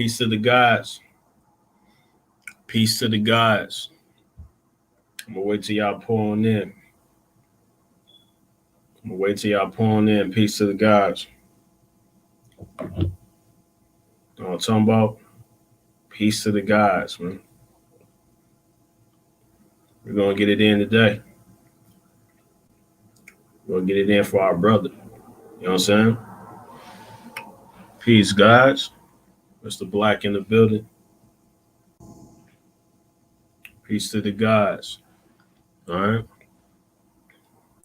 Peace to the gods. Peace to the gods. I'm gonna wait till y'all pour on in. Peace to the gods. You know what I'm talking about? Peace to the gods, man. We're gonna get it in today. We're gonna get it in for our brother. You know what I'm saying? Peace, guys. Mr. Black in the building. Peace to the guys. All right.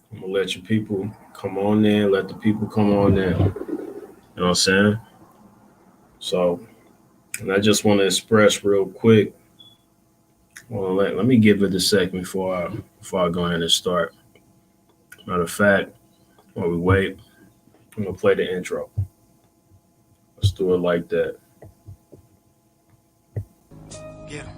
I'm gonna let you people come on in. Let the people come on in. You know what I'm saying? So, and I just want to express real quick. Well, let me give it a second before I go ahead and start. Matter of fact, while we wait, I'm gonna play the intro. Let's do it like that. Yeah.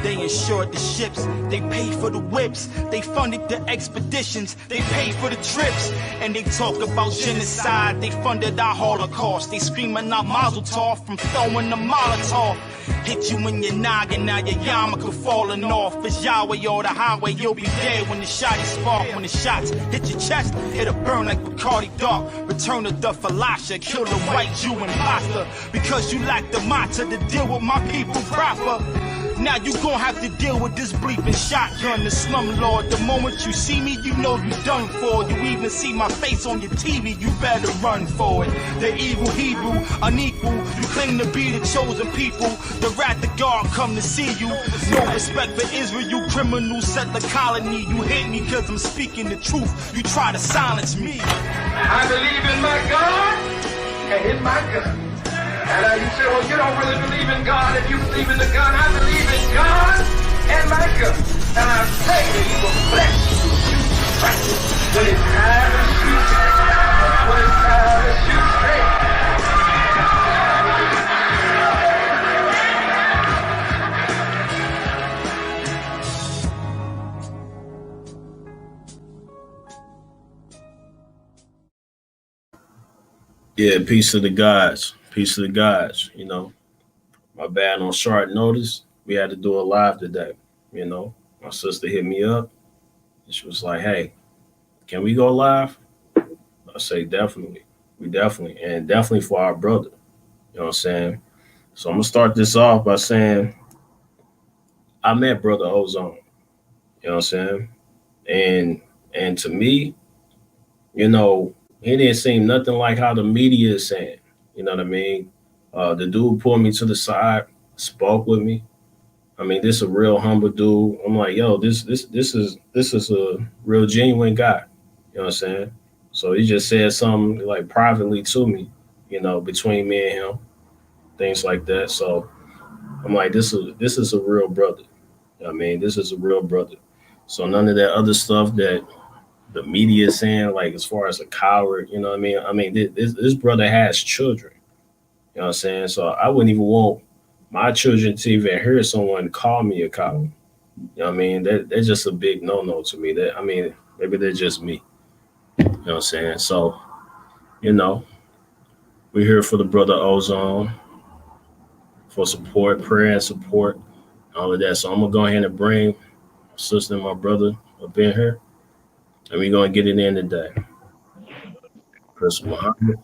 They insured the ships, they paid for the whips, they funded the expeditions, they paid for the trips, and they talk about genocide, they funded our Holocaust, they screaming out Mazel Tov from throwing the Molotov. Hit you in your noggin, now your yarmulke falling off. It's Yahweh or the highway, you'll be dead when the shotty spark. When the shots hit your chest, it'll burn like Bacardi Dark. Return of the Falasha, kill the white Jew imposter. Because you lack the matzah to deal with my people proper. Now you gon' have to deal with this bleeping shotgun, the slumlord. The moment you see me, you know you done for. You even see my face on your TV, you better run for it. The evil Hebrew, unequal, you claim to be the chosen people. The wrath of God come to see you. No respect for Israel, you criminals set the colony. You hate me cause I'm speaking the truth, you try to silence me. I believe in my God and in my gun. And you say, well, you don't really believe in God if you believe in the gun. I believe in God and my gun. And I pray that He will bless you right when it's time to shoot. When it's time to shoot straight. Yeah, peace to the gods. Peace to the gods. You know, my bad on short notice. We had to do it live today. You know, my sister hit me up and she was like, hey, can we go live? I say, definitely. We definitely for our brother. You know what I'm saying? So I'm going to start this off by saying I met Brother Ozone. You know what I'm saying? And to me, you know, he didn't seem nothing like how the media is saying. You know what I mean? The dude pulled me to the side, spoke with me. I mean, this is a real humble dude. I'm like, yo, this is a real genuine guy. You know what I'm saying? So he just said something like privately to me, you know, between me and him, things like that. So I'm like, this is a real brother. You know what I mean, this is a real brother. So none of that other stuff that the media is saying, like as far as a coward, you know what I mean? I mean, this brother has children. You know what I'm saying? So I wouldn't even want my children to even hear someone call me a coward. You know what I mean? That's just a big no-no to me. That, I mean, maybe they're just me. You know what I'm saying? So, you know, we're here for the brother Ozone, for support, prayer and support, all of that. So I'm going to go ahead and bring my sister and my brother up in here, and we're going to get it in today. Chris Muhammad,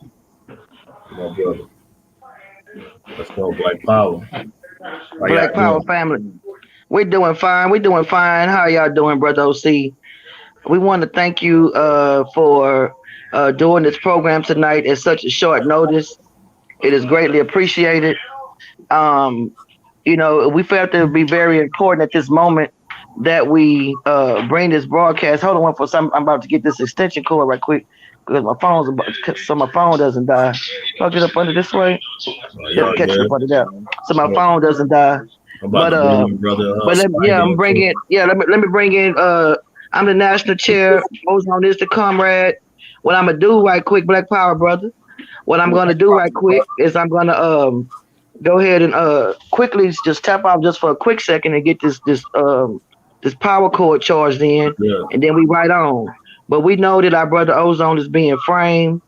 my brother. Let's go, Black Power. Black Power family. We're doing fine. How y'all doing, Brother OC? We want to thank you for doing this program tonight at such a short notice. It is greatly appreciated. You know, we felt it would be very important at this moment that we bring this broadcast. Hold on for some. I'm about to get this extension cord right quick because my phone's so my phone doesn't die. I'll get up under this way. Catch up under that, so my phone doesn't die. But I'm bringing. Yeah, let me bring in. I'm the national chair. Ozone is the comrade. What I'm gonna do right quick, Black Power brother. What I'm gonna do right quick is I'm gonna go ahead and quickly just tap off just for a quick second and get this power cord charged in, and then we right on. But we know that our brother Ozone is being framed.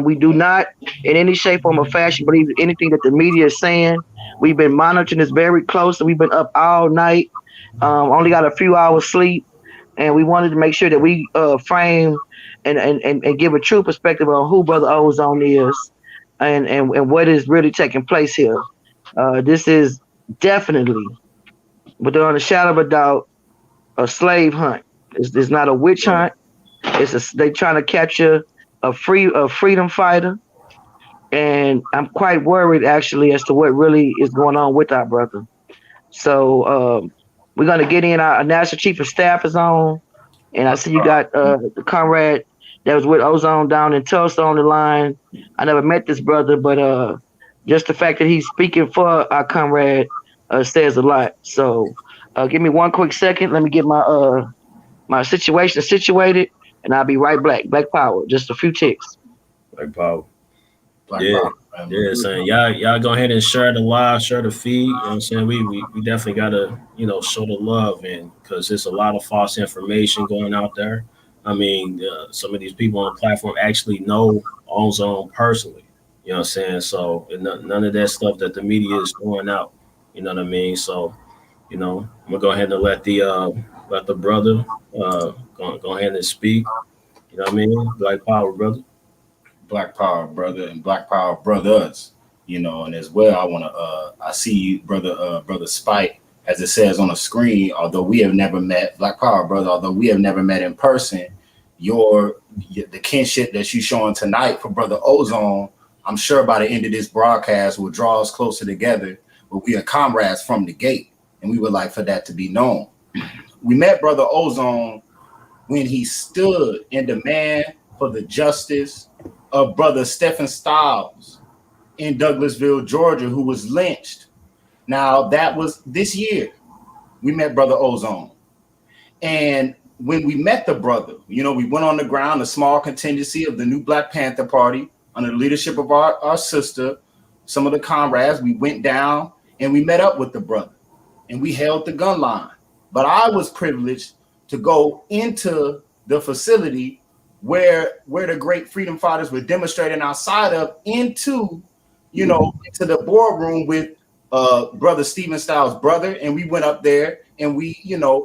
We do not, in any shape, form, or fashion, believe anything that the media is saying. We've been monitoring this very closely. We've been up all night. Only got a few hours sleep, and we wanted to make sure that we frame and give a true perspective on who Brother Ozone is, and what is really taking place here. This is definitely, without a shadow of a doubt, a slave hunt. It's not a witch hunt. They trying to capture a freedom fighter, and I'm quite worried actually as to what really is going on with our brother. So we're gonna get in. Our national chief of staff is on, and I see you got the comrade that was with Ozone down in Tulsa on the line. I never met this brother, but just the fact that he's speaking for our comrade says a lot. So give me one quick second. Let me get my situation situated, and I'll be right back. Black Power, just a few ticks. Black Power. Yeah, saying y'all go ahead and share the live, share the feed. You know what I'm saying? We definitely gotta, show the love, and because there's a lot of false information going out there. I mean, some of these people on the platform actually know Ozone personally. You know what I'm saying? So none of that stuff that the media is throwing out. You know what I mean? So, I'm gonna go ahead and let the brother go ahead and speak. You know what I mean? Black Power, brother. Black Power, brother, and Black Power brothers, and as well, I see you, brother Spike, as it says on the screen, although we have never met, Black Power, brother, although we have never met in person, the kinship that you showing tonight for Brother Ozone, I'm sure by the end of this broadcast will draw us closer together, but we are comrades from the gate, and we would like for that to be known. We met Brother Ozone when he stood in demand for the justice of Brother Stephen Stiles in Douglasville, Georgia, who was lynched. Now, that was this year. We met Brother Ozone. And when we met the brother, we went on the ground, a small contingency of the new Black Panther Party under the leadership of our sister, some of the comrades. We went down and we met up with the brother and we held the gun line. But I was privileged to go into the facility where the great freedom fighters were demonstrating outside of into the boardroom with Brother Stephen Stiles' brother, and we went up there and we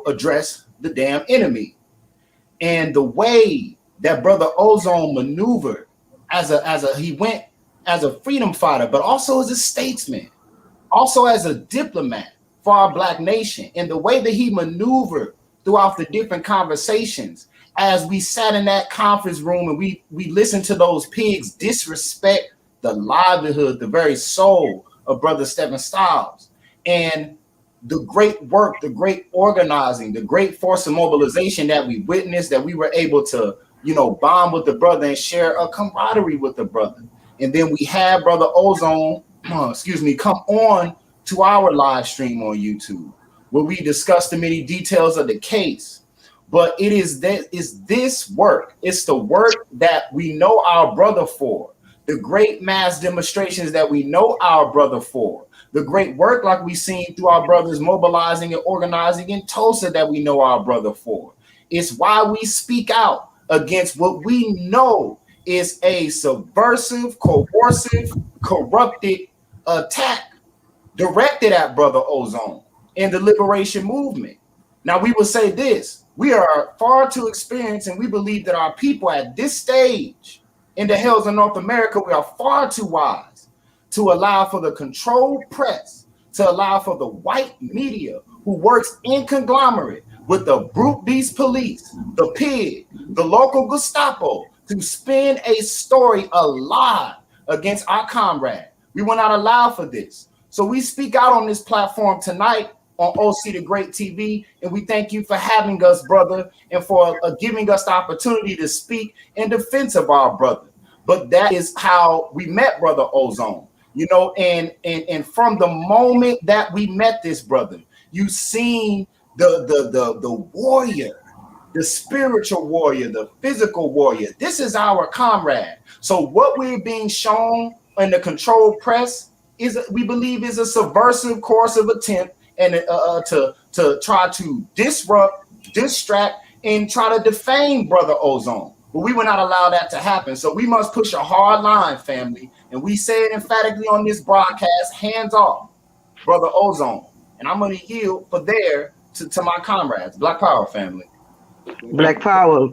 addressed the damn enemy. And the way that Brother Ozone maneuvered he went as a freedom fighter, but also as a statesman, also as a diplomat for our Black nation, and the way that he maneuvered throughout the different conversations as we sat in that conference room and we listened to those pigs disrespect the livelihood, the very soul of Brother Stephen Stiles, and the great work, the great organizing, the great force of mobilization that we witnessed, that we were able to, bond with the brother and share a camaraderie with the brother. And then we had Brother Ozone, come on to our live stream on YouTube, where we discussed the many details of the case. But is this work. It's the work that we know our brother for. The great mass demonstrations that we know our brother for. The great work like we've seen through our brothers mobilizing and organizing in Tulsa that we know our brother for. It's why we speak out against what we know is a subversive, coercive, corrupted attack directed at Brother Ozone and the liberation movement. Now, we will say this. We are far too experienced, and we believe that our people at this stage in the hells of North America, we are far too wise to allow for the controlled press, to allow for the white media who works in conglomerate with the brute beast police, the pig, the local Gestapo, to spin a story alive against our comrade. We will not allow for this. So we speak out on this platform tonight on OC the Great TV, and we thank you for having us, brother, and for giving us the opportunity to speak in defense of our brother. But that is how we met Brother Ozone, and from the moment that we met this brother, you seen the warrior, the spiritual warrior, the physical warrior. This is our comrade. So what we're being shown in the controlled press we believe is a subversive coercive attempt and to try to disrupt, distract, and try to defame Brother Ozone. but we will not allow that to happen. So we must push a hard line, family. And we say it emphatically on this broadcast, hands off, Brother Ozone. And I'm going to yield for there to my comrades, Black Power family. Black Power.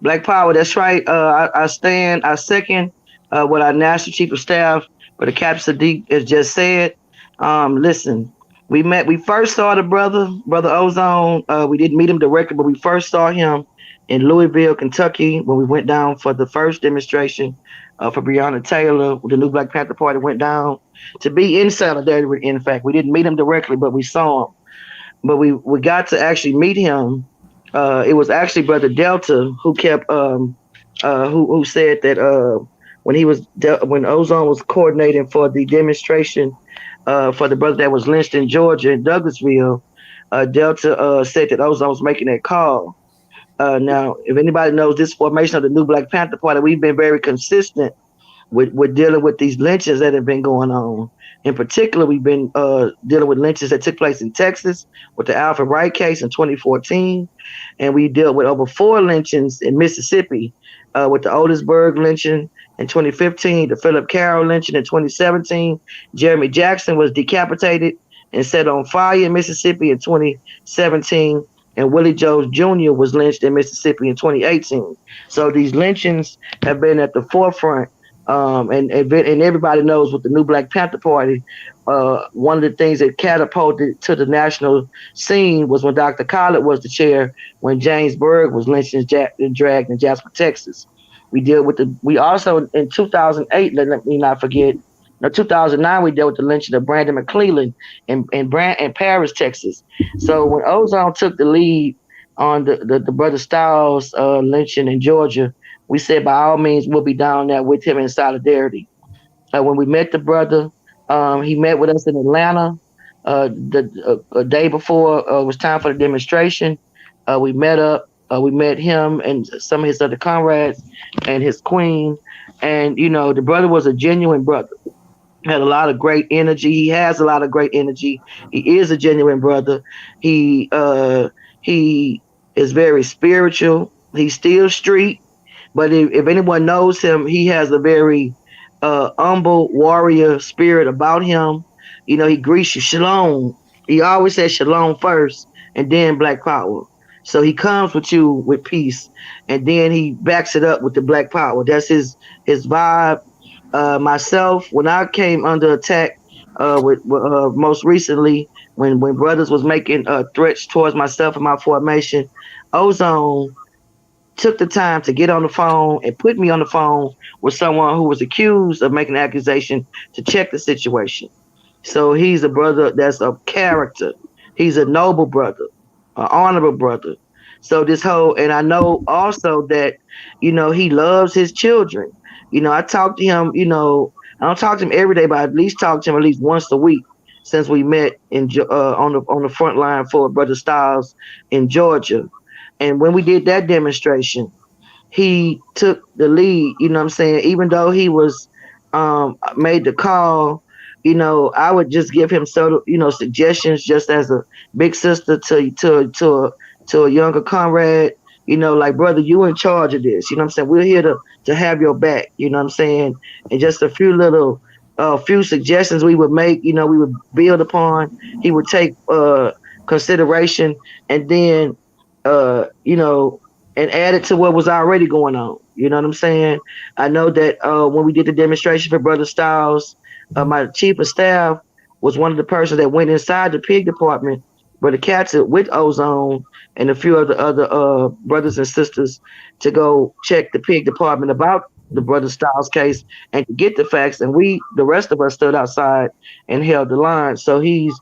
Black Power, that's right. I second what our National Chief of Staff, Brother Cap Sadiq, has just said. Listen, we first saw the Brother Ozone. We didn't meet him directly, but we first saw him in Louisville, Kentucky, when we went down for the first demonstration for Breonna Taylor. The new Black Panther Party went down to be in solidarity. In fact, we didn't meet him directly, but we saw him. But we got to actually meet him. It was actually Brother Delta who kept who said that when Ozone was coordinating for the demonstration for the brother that was lynched in Georgia in Douglasville, Delta said that Ozone was making that call. Now, if anybody knows this formation of the new Black Panther Party, we've been very consistent with dealing with these lynchings that have been going on. In particular, we've been dealing with lynchings that took place in Texas with the Alfred Wright case in 2014. And we dealt with over 4 lynchings in Mississippi with the Otisburg lynching in 2015, the Philip Carroll lynching in 2017. Jeremy Jackson was decapitated and set on fire in Mississippi in 2017. And Willie Jones Jr. was lynched in Mississippi in 2018. So these lynchings have been at the forefront. And everybody knows with the new Black Panther Party, one of the things that catapulted to the national scene was when Dr. Khaled was the chair, when James Berg was lynched and dragged in Jasper, Texas. We also in 2008, let me not forget, 2009 we dealt with the lynching of Brandon McClellan in Paris, Texas. So when Ozone took the lead on the Brother Styles lynching in Georgia, we said by all means we'll be down there with him in solidarity. When we met the brother, he met with us in Atlanta the day before it was time for the demonstration. We met up. We met him and some of his other comrades and his queen. And, the brother was a genuine brother. Had a lot of great energy. He has a lot of great energy. He is a genuine brother. He is very spiritual. He's still street. But if anyone knows him, he has a very humble warrior spirit about him. He greets you, shalom. He always says shalom first and then Black Power. So he comes with you with peace, and then he backs it up with the Black Power. That's his vibe. Myself, when I came under attack with most recently, when brothers was making threats towards myself and my formation, Ozone took the time to get on the phone and put me on the phone with someone who was accused of making an accusation to check the situation. So he's a brother that's a character. He's a noble brother, an honorable brother. So and I know also that, he loves his children. I talk to him, I don't talk to him every day, but I at least talk to him at least once a week since we met on the front line for Brother Styles in Georgia. And when we did that demonstration, he took the lead, even though he was made the call, I would just give him suggestions just as a big sister to a younger comrade, like, brother, you in charge of this, we're here to have your back, and just a few little few suggestions we would make, we would build upon, he would take consideration, and then and add it to what was already going on. I know that when we did the demonstration for Brother Styles, my chief of staff was one of the persons that went inside the pig department, Brother Katzer, with Ozone and a few of the other brothers and sisters to go check the pig department about the Brother Styles case and to get the facts. And the rest of us stood outside and held the line. So he's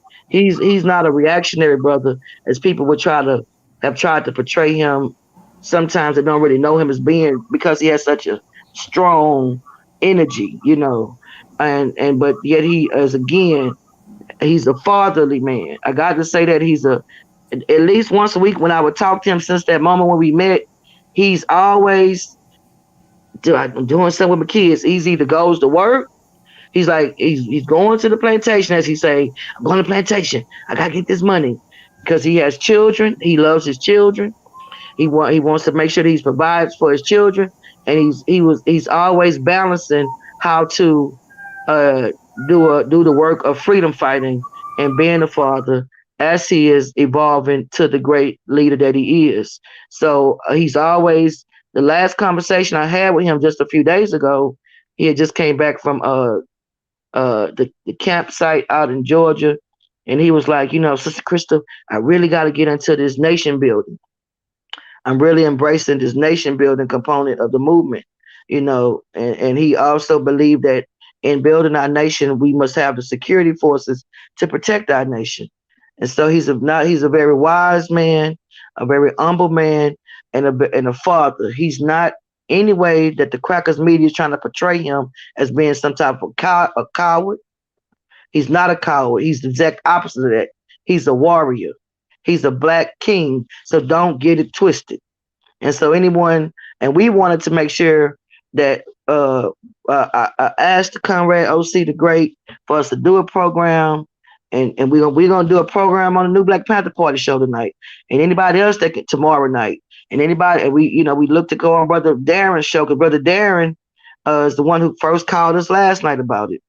not a reactionary brother, as people would have tried to portray him. Sometimes they don't really know him as being, because he has such a strong energy, but yet he is, again, he's a fatherly man. I got to say that at least once a week when I would talk to him since that moment when we met, he's always doing something with my kids. He either goes to work. He's like, he's going to the plantation, as he say, I'm going to the plantation. I got to get this money, because he has children. He loves his children. He wants to make sure that he provides for his children, and he's always balancing how to uh do the work of freedom fighting and being a father as he is evolving to the great leader that he is. So he's always, the last conversation I had with him just a few days ago, he had just came back from the campsite out in Georgia, and he was like, Sister Crystal, I really got to get into this nation building. I'm really embracing this nation building component of the movement, and he also believed that in building our nation, we must have the security forces to protect our nation. And so he's a very wise man, a very humble man, and a father. He's not any way that the crackers media is trying to portray him as being some type of a coward. He's not a coward. He's the exact opposite of that. He's a warrior. He's a black king. So don't get it twisted. And so and we wanted to make sure that I asked Conrad OC the Great for us to do a program, and we're gonna do a program on the New Black Panther Party show tonight, and anybody else that can tomorrow night, and anybody, and we look to go on Brother Darren's show, because Brother Darren is the one who first called us last night about it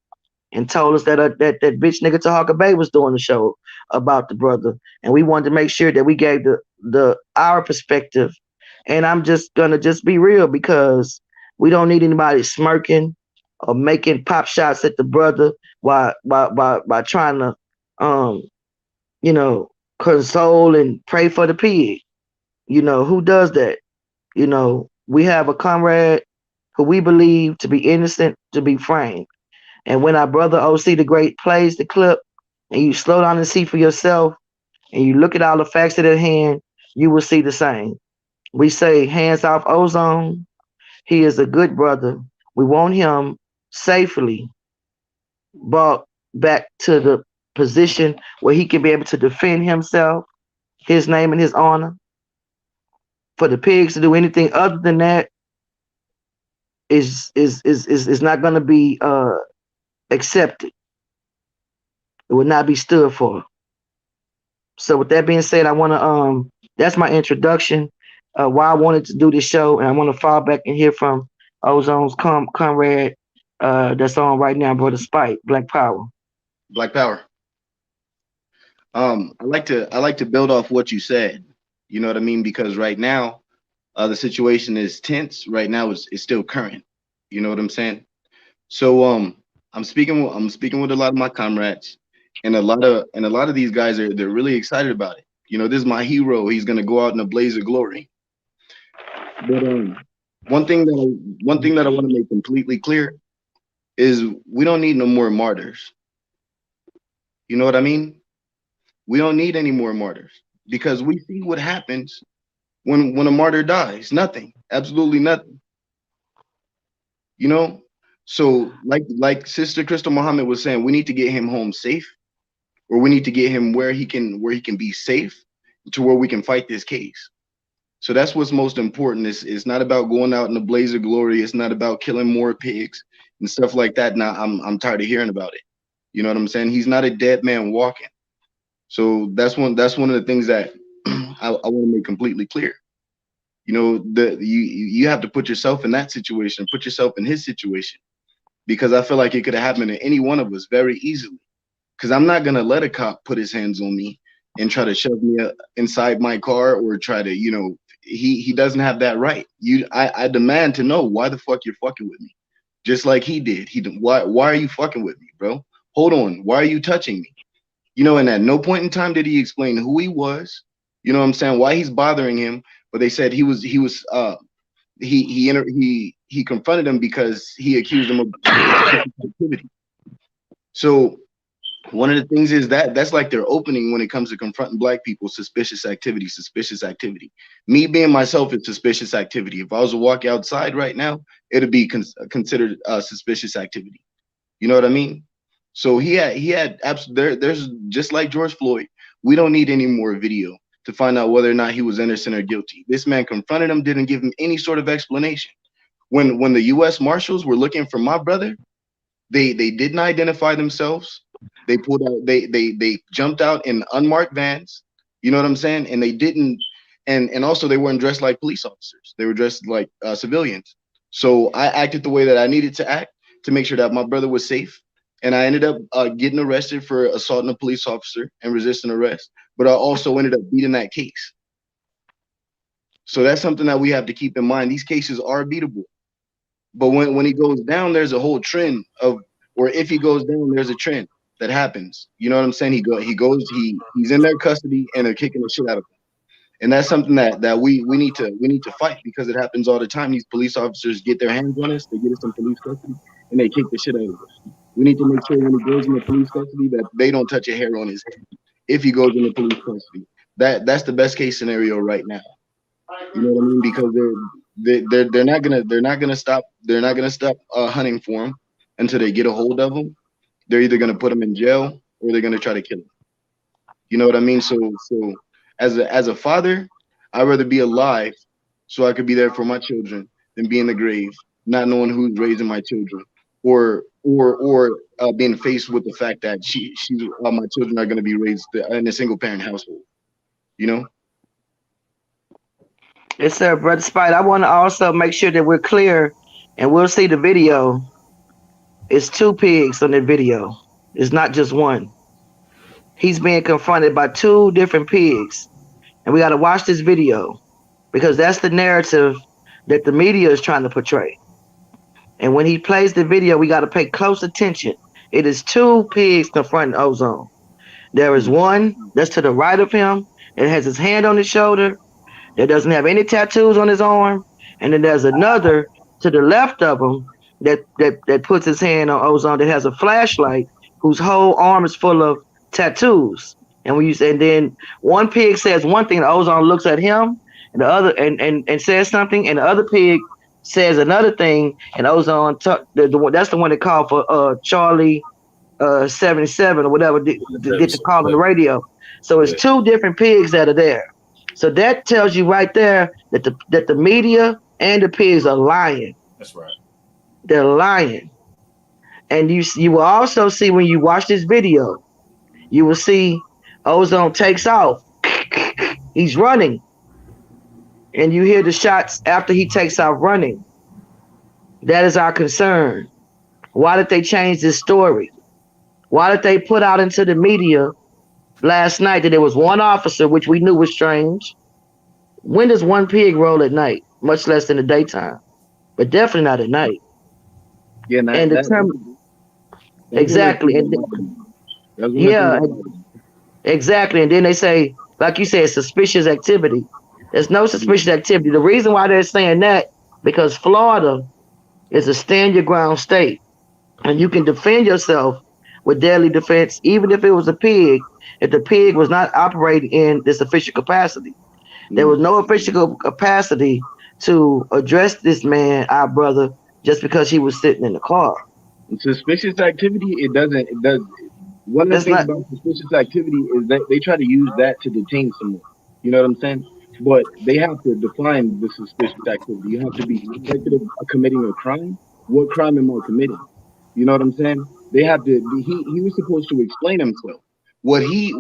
and told us that that bitch nigga Tahaka Bay was doing the show about the brother, and we wanted to make sure that we gave the our perspective. And I'm just gonna just be real, because we don't need anybody smirking or making pop shots at the brother while by trying to console and pray for the pig. Who does that? We have a comrade who we believe to be innocent to be framed. And when our brother OC the Great plays the clip, and you slow down and see for yourself, and you look at all the facts at hand, you will see the same. We say hands off Ozone. He is a good brother. We want him safely brought back to the position where he can be able to defend himself, his name and his honor. For the pigs to do anything other than that is not going to be accepted. It would not be stood for. So with that being said, I want to that's my introduction. Why I wanted to do this show, and I want to fall back and hear from Ozone's comrade that's on right now, Brother Spike, Black Power. Black Power. I like to build off what you said. You know what I mean? Because right now, the situation is tense. Right now, it's still current. You know what I'm saying? So I'm speaking with a lot of my comrades, and a lot of these guys they're really excited about it. This is my hero. He's gonna go out in a blaze of glory. But one thing that I want to make completely clear is we don't need no more martyrs. You know what I mean? We don't need any more martyrs, because we see what happens when a martyr dies. Nothing, absolutely nothing. So like Sister Crystal Muhammad was saying, we need to get him home safe, or we need to get him where he can be safe, to where we can fight this case. So that's what's most important. It's not about going out in a blaze of glory. It's not about killing more pigs and stuff like that. Now I'm tired of hearing about it. You know what I'm saying? He's not a dead man walking. So that's one of the things that I want to make completely clear. You have to put yourself in that situation, put yourself in his situation, because I feel like it could have happened to any one of us very easily. Because I'm not gonna let a cop put his hands on me and try to shove me inside my car, or try to, he doesn't have that right. I demand to know why the fuck you're fucking with me, just like he did. Why are you fucking with me, bro? Hold on, why are you touching me? And at no point in time did he explain who he was. You know what I'm saying? Why he's bothering him. But they said he confronted him because he accused him of activity. So one of the things is that's like their opening when it comes to confronting black people. Suspicious activity. Me being myself is suspicious activity. If I was to walk outside right now, it'd be considered suspicious activity. You know what I mean? So he had there's just like George Floyd. We don't need any more video to find out whether or not he was innocent or guilty. This man confronted him, didn't give him any sort of explanation. When the U.S. Marshals were looking for my brother, they didn't identify themselves. They pulled out, they jumped out in unmarked vans. You know what I'm saying? And they didn't and also they weren't dressed like police officers. They were dressed like civilians. So I acted the way that I needed to act to make sure that my brother was safe. And I ended up getting arrested for assaulting a police officer and resisting arrest. But I also ended up beating that case. So that's something that we have to keep in mind. These cases are beatable. But when he goes down, there's a whole trend of, or if he goes down, there's a trend that happens. You know what I'm saying? He's in their custody and they're kicking the shit out of him. And that's something that we need to fight, because it happens all the time. These police officers get their hands on us, they get us in police custody, and they kick the shit out of us. We need to make sure when he goes into police custody that they don't touch a hair on his head if he goes into police custody. That's the best case scenario right now. You know what I mean? Because they're not gonna stop hunting for him until they get a hold of him. They're either gonna put him in jail or they're gonna try to kill him. You know what I mean? So as a father, I'd rather be alive so I could be there for my children than be in the grave, not knowing who's raising my children, or being faced with the fact that my children are gonna be raised in a single parent household. You know? Yes, sir, Brother Spite. I want to also make sure that we're clear, and we'll see the video. It's two pigs on the video. It's not just one. He's being confronted by two different pigs. And we got to watch this video because that's the narrative that the media is trying to portray. And when he plays the video, we got to pay close attention. It is two pigs confronting Ozone. There is one that's to the right of him. It has his hand on his shoulder. That doesn't have any tattoos on his arm. And then there's another to the left of him that puts his hand on Ozone, that has a flashlight, whose whole arm is full of tattoos. And then one pig says one thing, and Ozone looks at him, and the other and says something, and the other pig says another thing, and Ozone that's the one that called for Charlie 77 or whatever, get the call on the radio. So it's two different pigs that are there. So that tells you right there that the media and the pigs are lying. That's right. They're lying. And you will also see, when you watch this video, you will see Ozone takes off. He's running. And you hear the shots after he takes off running. That is our concern. Why did they change this story? Why did they put out into the media last night that there was one officer, which we knew was strange? When does one pig roll at night? Much less in the daytime, but definitely not at night. Yeah, and the term exactly, and yeah, exactly. And then they say, like you said, suspicious activity. There's no suspicious activity. The reason why they're saying that, because Florida is a stand your ground state, and you can defend yourself with deadly defense, even if it was a pig, if the pig was not operating in this official capacity. There was no official capacity to address this man, our brother, just because he was sitting in the car. Suspicious activity, it does. One of the things about suspicious activity is that they try to use that to detain someone. You know what I'm saying? But they have to define the suspicious activity. You have to be suspected of committing a crime. What crime am I committing? You know what I'm saying? They have to. He was supposed to explain himself. What he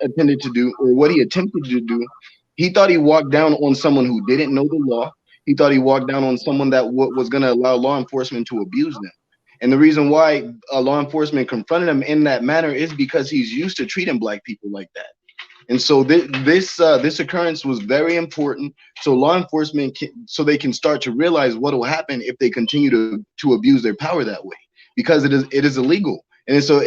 attempted to do, or what he attempted to do, he thought he walked down on someone who didn't know the law. He thought he walked down on someone that was going to allow law enforcement to abuse them. And the reason why law enforcement confronted him in that manner is because he's used to treating black people like that. And so this occurrence was very important, so law enforcement so they can start to realize what will happen if they continue to abuse their power that way, because it is illegal. And so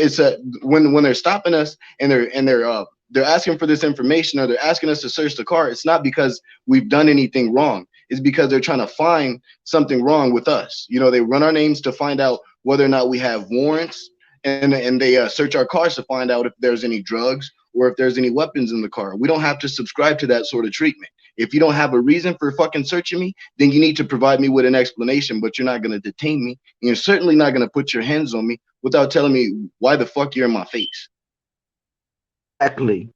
when they're stopping us and they're asking for this information, or they're asking us to search the car, it's not because we've done anything wrong. It's because they're trying to find something wrong with us. You know, they run our names to find out whether or not we have warrants, and they search our cars to find out if there's any drugs or if there's any weapons in the car. We don't have to subscribe to that sort of treatment. If you don't have a reason for fucking searching me, then you need to provide me with an explanation, but you're not going to detain me. And you're certainly not going to put your hands on me without telling me why the fuck you're in my face. Exactly.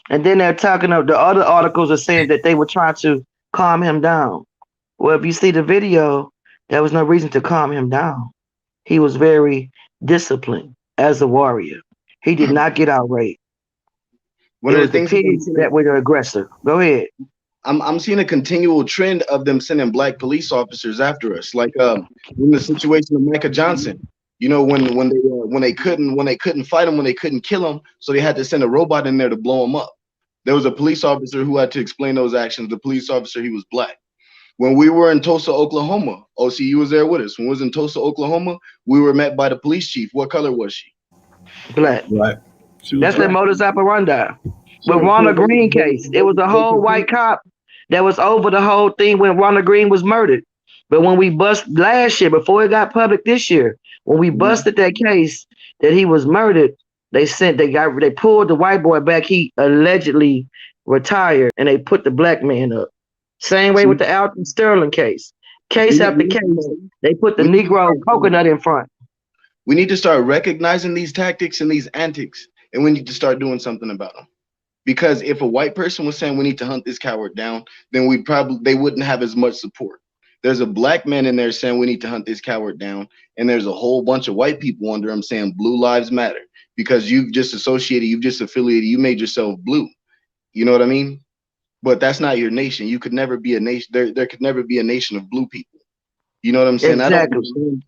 And then they're talking of the other articles are saying that they were trying to calm him down. Well, if you see the video, there was no reason to calm him down. He was very disciplined as a warrior. He did not get outraged. One It of the was the things is kids that were the aggressor. Go ahead. I'm seeing a continual trend of them sending black police officers after us. Like in the situation of Micah Johnson, you know, when they couldn't fight him, when they couldn't kill him, so they had to send a robot in there to blow him up. There was a police officer who had to explain those actions. The police officer, he was black. When we were in Tulsa, Oklahoma, OCU was there with us. When we was in Tulsa, Oklahoma, we were met by the police chief. What color was she? Black. Right. She was That's the black. modus operandi. So, With Ronald Green case, it was a whole white cop that was over the whole thing when Ronald Green was murdered. But when we bust last year, before it got public this year, when we busted that case that he was murdered, they pulled the white boy back. He allegedly retired, and they put the black man up. Same way with the Alton Sterling case. Case after case, they put the Negro coconut in front. We need to start recognizing these tactics and these antics, and we need to start doing something about them. Because if a white person was saying we need to hunt this coward down, then they wouldn't have as much support. There's a black man in there saying we need to hunt this coward down, and there's a whole bunch of white people under him saying blue lives matter, because you've just affiliated, you made yourself blue. You know what I mean? But that's not your nation. You could never be a nation. There could never be a nation of blue people. You know what I'm saying? Exactly.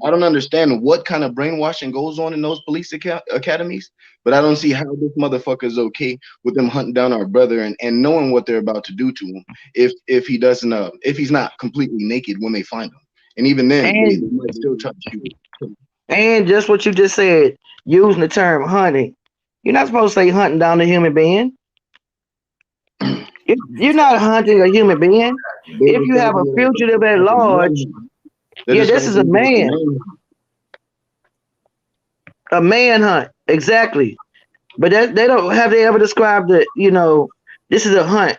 I don't understand what kind of brainwashing goes on in those police academies, but I don't see how this motherfucker is okay with them hunting down our brother and knowing what they're about to do to him if he's not completely naked when they find him. And even then, they might still try to shoot him. And just what you just said, using the term hunting. You're not supposed to say hunting down a human being. You're not hunting a human being. If you have a fugitive at large, this is a man. A manhunt, exactly. But they don't have they ever described that, this is a hunt.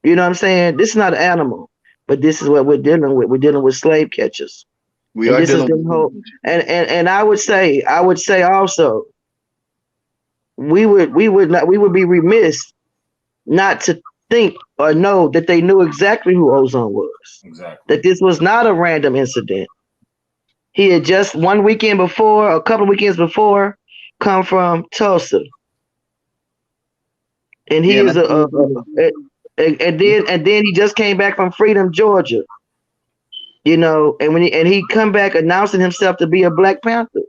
You know what I'm saying? This is not an animal, but this is what we're dealing with. We're dealing with slave catchers. And I would say also we would be remiss not to think or know that they knew exactly who Ozone was. Exactly. That this was not a random incident. He had just a couple of weekends before, come from Tulsa. And he is and then he just came back from Freedom, Georgia. And when he come back announcing himself to be a Black Panther.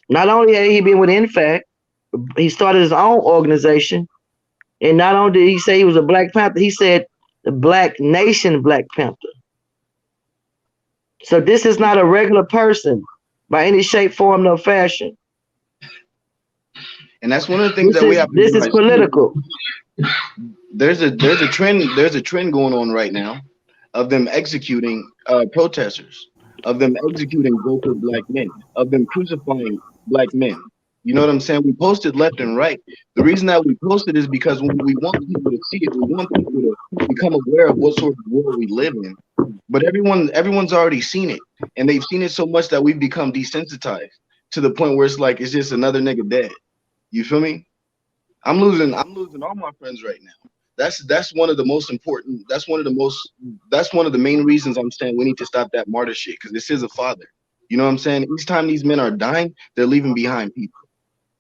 Not only had he been with INFAC, he started his own organization. And not only did he say he was a Black Panther, he said the Black Nation Black Panther. So this is not a regular person by any shape, form, or fashion. And that's one of the things we have. This is political. There's a trend going on right now of them executing protesters, of them executing vocal Black men, of them crucifying Black men. You know what I'm saying? We posted left and right. The reason that we posted is because when we want people to see it, we want people to become aware of what sort of world we live in. But everyone's already seen it, and they've seen it so much that we've become desensitized to the point where it's like it's just another nigga dead. You feel me? I'm losing all my friends right now. That's one of the most important. That's one of the main reasons I'm saying we need to stop that martyr shit, because this is a father. You know what I'm saying? Each time these men are dying, they're leaving behind people.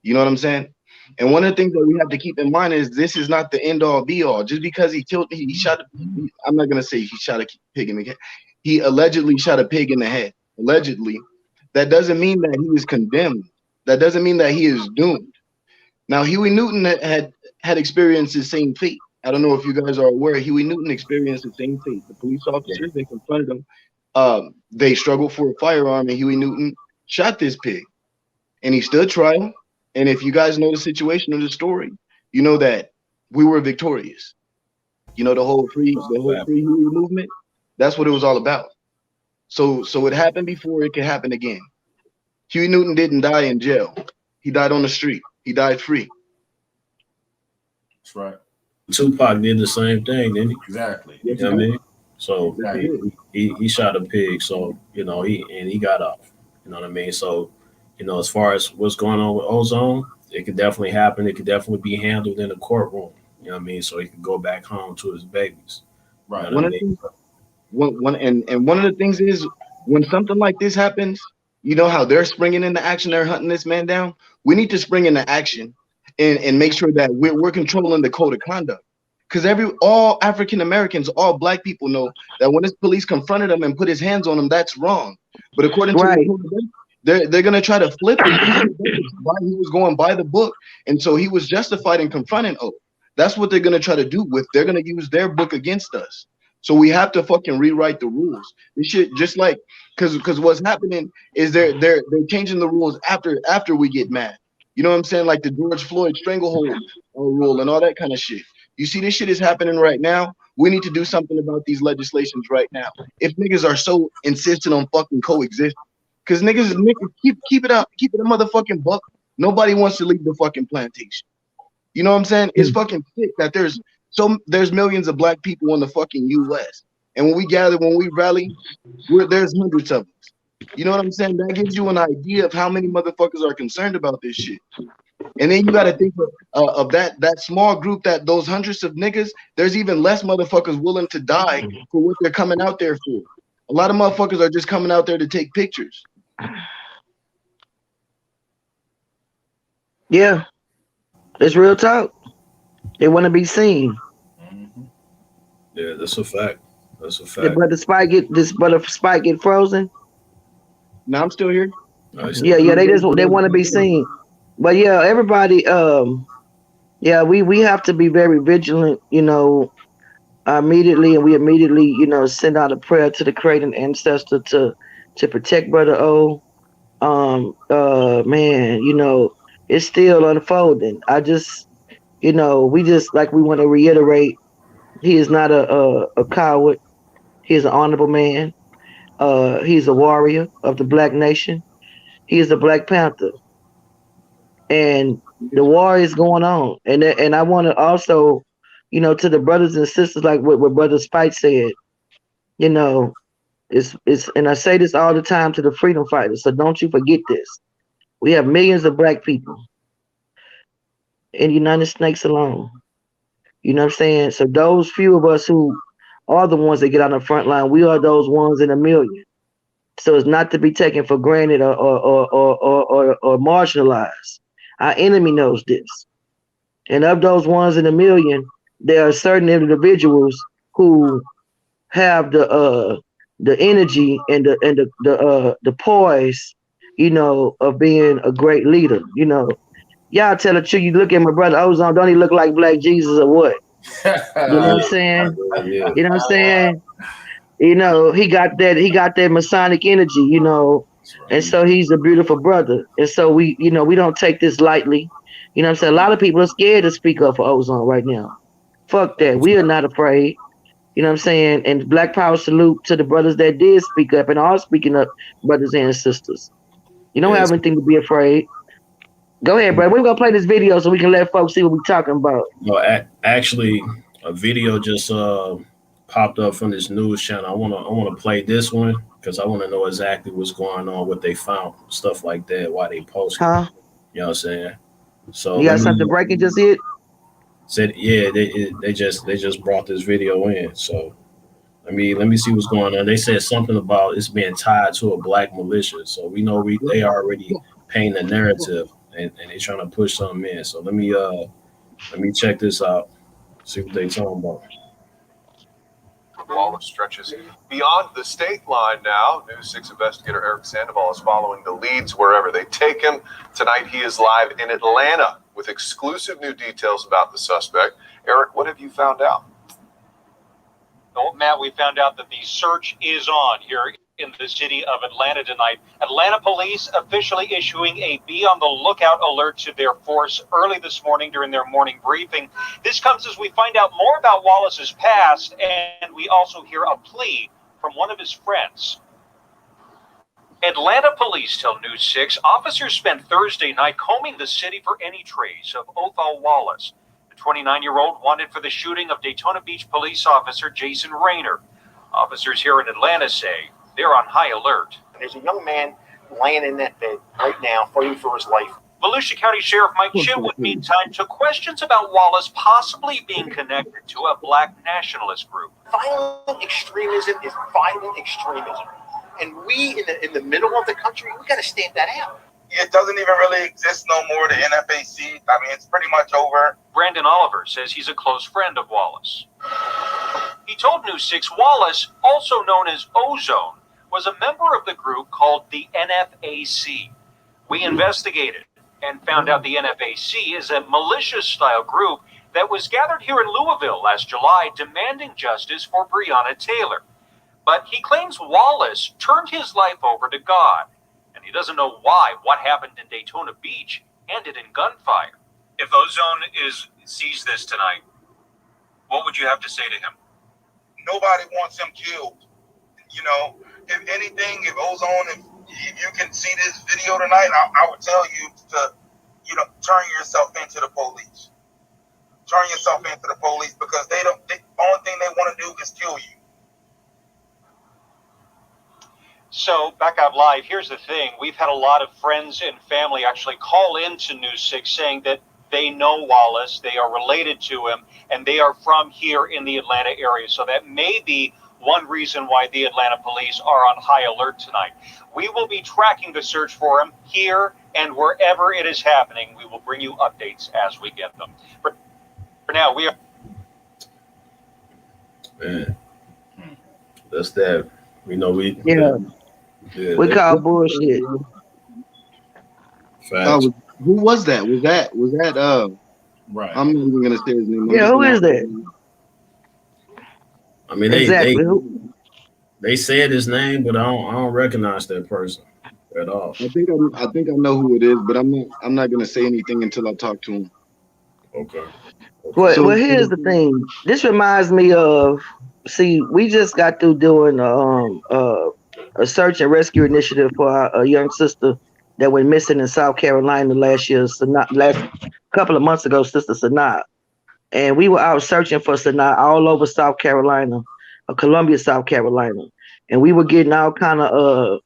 You know what I'm saying? And one of the things that we have to keep in mind is this is not the end all be all. Just because he shot, I'm not gonna say he shot a pig in the head. He allegedly shot a pig in the head. Allegedly, that doesn't mean that he is condemned. That doesn't mean that he is doomed. Now, Huey Newton had experienced the same fate. I don't know if you guys are aware. Huey Newton experienced the same fate. The police officers, they confronted him. They struggled for a firearm, and Huey Newton shot this pig, and he stood trial. And if you guys know the situation of the story, you know that we were victorious. You know, the whole free Huey movement. That's what it was all about. So it happened before, it could happen again. Huey Newton didn't die in jail. He died on the street. He died free. That's right. Tupac did the same thing, didn't he? Exactly. You know what I mean? So Exactly. he shot a pig, so he got off. You know what I mean? So, as far as what's going on with Ozone, it could definitely happen. It could definitely be handled in a courtroom. You know what I mean? So he could go back home to his babies. Right. You know One of the things is when something like this happens, you know how they're springing into action, they're hunting this man down. We need to spring into action and make sure that we're controlling the code of conduct. Because all African Americans, all black people know that when his police confronted him and put his hands on him, that's wrong. But according to the code, they're gonna try to flip it. He was going by the book, and so he was justified in confronting O. That's what they're gonna try to do they're gonna use their book against us. So we have to fucking rewrite the rules. This shit just like because what's happening is they're changing the rules after we get mad. You know what I'm saying? Like the George Floyd stranglehold rule and all that kind of shit. You see, this shit is happening right now. We need to do something about these legislations right now. If niggas are so insistent on fucking coexisting, because niggas keep it up, keep it a motherfucking buck. Nobody wants to leave the fucking plantation. You know what I'm saying? It's fucking sick that there's millions of black people in the fucking U.S. And when we gather, when we rally, there's hundreds of us. You know what I'm saying? That gives you an idea of how many motherfuckers are concerned about this shit. And then you got to think of that small group, that those hundreds of niggas, there's even less motherfuckers willing to die for what they're coming out there for. A lot of motherfuckers are just coming out there to take pictures. Yeah, it's real talk. They want to be seen. Yeah, that's a fact. That's a fact. Did Brother Spike get frozen? No, I'm still here. Yeah, they want to be seen. But yeah, everybody, yeah, we have to be very vigilant, you know, immediately, and we immediately, you know, send out a prayer to the creating ancestor to protect Brother O. Man, you know, it's still unfolding. I just, you know, we want to reiterate, he is not a coward. He is an honorable man. He's a warrior of the Black nation. He is a Black Panther. And the war is going on. And I want to also, you know, to the brothers and sisters, like what Brother Spike said, you know, it's and I say this all the time to the freedom fighters, so don't you forget this. We have millions of Black people in the United States alone. You know what I'm saying? So those few of us who are the ones that get on the front line, we are those ones in a million. So it's not to be taken for granted or marginalized. Our enemy knows this. And of those ones in a million, there are certain individuals who have the energy and the poise, you know, of being a great leader. You know, y'all tell the truth. You look at my brother Ozone, don't he look like Black Jesus or what? You know what I'm saying? You know what I'm saying? You know, he got that Masonic energy, you know, and so he's a beautiful brother. And so we don't take this lightly. You know what I'm saying? A lot of people are scared to speak up for Ozone right now. Fuck that. We are not afraid. You know what I'm saying? And Black Power salute to the brothers that did speak up and are speaking up, brothers and sisters. You don't have anything to be afraid. Go ahead, brother. We're going to play this video so we can let folks see what we're talking about. No, actually, a video just popped up from this news channel. I want to play this one because I want to know exactly what's going on, what they found, stuff like that, why they posted. Huh? You know what I'm saying? So you got something breaking just hit? Said they just brought this video in. So let me see what's going on. They said something about it's being tied to a Black militia. So we know they already paint the narrative and they're trying to push something in. So let me check this out. See what they talking about. Wallace stretches beyond the state line now. News 6 investigator Eric Sandoval is following the leads wherever they take him. Tonight he is live in Atlanta with exclusive new details about the suspect. Eric, what have you found out? Well, Matt, we found out that the search is on here in the city of Atlanta tonight. Atlanta police officially issuing a be on the lookout alert to their force early this morning during their morning briefing. This comes as we find out more about Wallace's past, and we also hear a plea from one of his friends. Atlanta police tell News 6 officers spent Thursday night combing the city for any trace of Othal Wallace, the 29-year-old wanted for the shooting of Daytona Beach police officer Jason Rayner. Officers here in Atlanta say they're on high alert. There's a young man laying in that bed right now, fighting for his life. Volusia County Sheriff Mike Chitwood, meantime, took questions about Wallace possibly being connected to a Black nationalist group. Violent extremism is violent extremism. And we in the middle of the country, we got to stamp that out. it doesn't even really exist no more, the NFAC. I mean, it's pretty much over. Brandon Oliver says he's a close friend of Wallace. He told News 6 Wallace, also known as Ozone, was a member of the group called the NFAC. We investigated and found out the NFAC is a militia-style group that was gathered here in Louisville last July demanding justice for Breonna Taylor. But he claims Wallace turned his life over to God, and he doesn't know why what happened in Daytona Beach ended in gunfire. If Ozone sees this tonight, what would you have to say to him? Nobody wants him killed. You know, if anything, if Ozone, if you can see this video tonight, I would tell you to, you know, turn yourself into the police. Turn yourself into the police, because the only thing they want to do is kill you. So, back out live, here's the thing. We've had a lot of friends and family actually call into News 6 saying that they know Wallace, they are related to him, and they are from here in the Atlanta area. So that may be one reason why the Atlanta police are on high alert tonight. We will be tracking the search for him here and wherever it is happening. We will bring you updates as we get them. For now, we are... Man, that's that. We know we... Yeah. We call bullshit. Facts. Who was that? Was that Right. I'm not even gonna say his name. Yeah, who is that? I mean, they said his name, but I don't recognize that person at all. I think I know who it is, but I'm not gonna say anything until I talk to him. Okay. Well, here's the thing. This reminds me of. See, we just got through doing a search and rescue initiative for a young sister that went missing in South Carolina last couple of months ago, Sister Sanaa. And we were out searching for Sanaa all over South Carolina, Columbia, South Carolina. And we were getting all kind of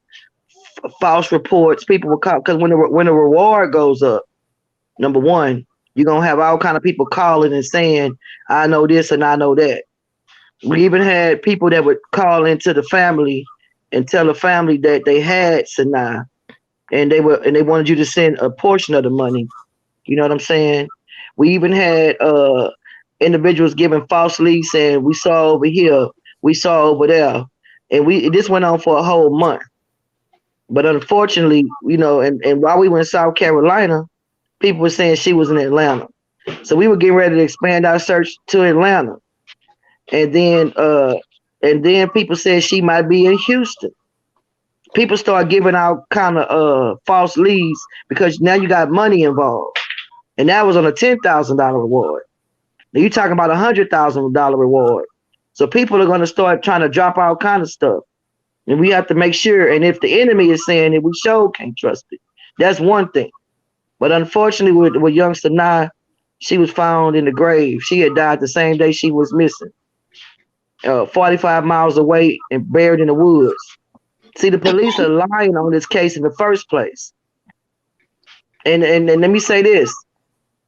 false reports. People were calling, because when the reward goes up, number one, you're going to have all kind of people calling and saying, I know this and I know that. We even had people that would call into the family and tell the family that they had Sanaa, and they wanted you to send a portion of the money. You know what I'm saying? We even had individuals giving false leads saying, we saw over here, we saw over there, and this went on for a whole month. But unfortunately, you know, and while we were in South Carolina, people were saying she was in Atlanta. So we were getting ready to expand our search to Atlanta. And then people said she might be in Houston. People start giving out kind of false leads because now you got money involved. And that was on a $10,000 reward. Now you're talking about $100,000 reward. So people are going to start trying to drop all kind of stuff. And we have to make sure. And if the enemy is saying it, we sure can't trust it. That's one thing. But unfortunately, with young Sanaa, she was found in the grave. She had died the same day she was missing. 45 miles away and buried in the woods. See, the police are lying on this case in the first place. And let me say this.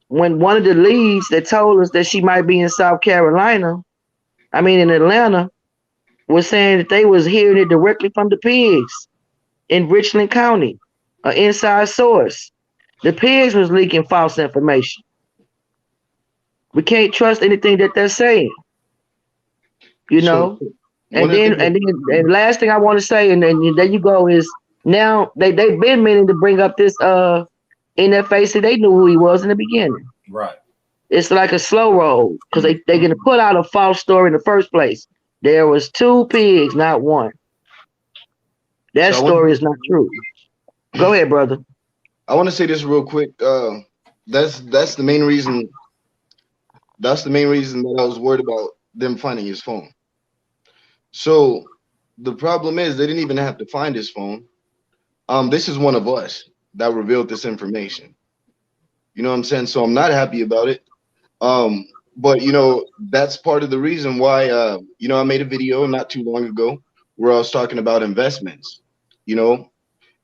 When one of the leads that told us that she might be in South Carolina, in Atlanta, was saying that they was hearing it directly from the pigs in Richland County, an inside source. The pigs was leaking false information. We can't trust anything that they're saying. You know? And last thing I want to say, and then there you go, is now they've been meaning to bring up this NFAC. They knew who he was in the beginning. Right. It's like a slow roll because they're going to put out a false story in the first place. There was 2 pigs, not 1. That story is not true. Go ahead, brother. I want to say this real quick. That's the main reason. That's the main reason that I was worried about them finding his phone. So the problem is they didn't even have to find his phone. This is one of us that revealed this information. You know what I'm saying? So I'm not happy about it. But you know, that's part of the reason why I made a video not too long ago where I was talking about investments, you know.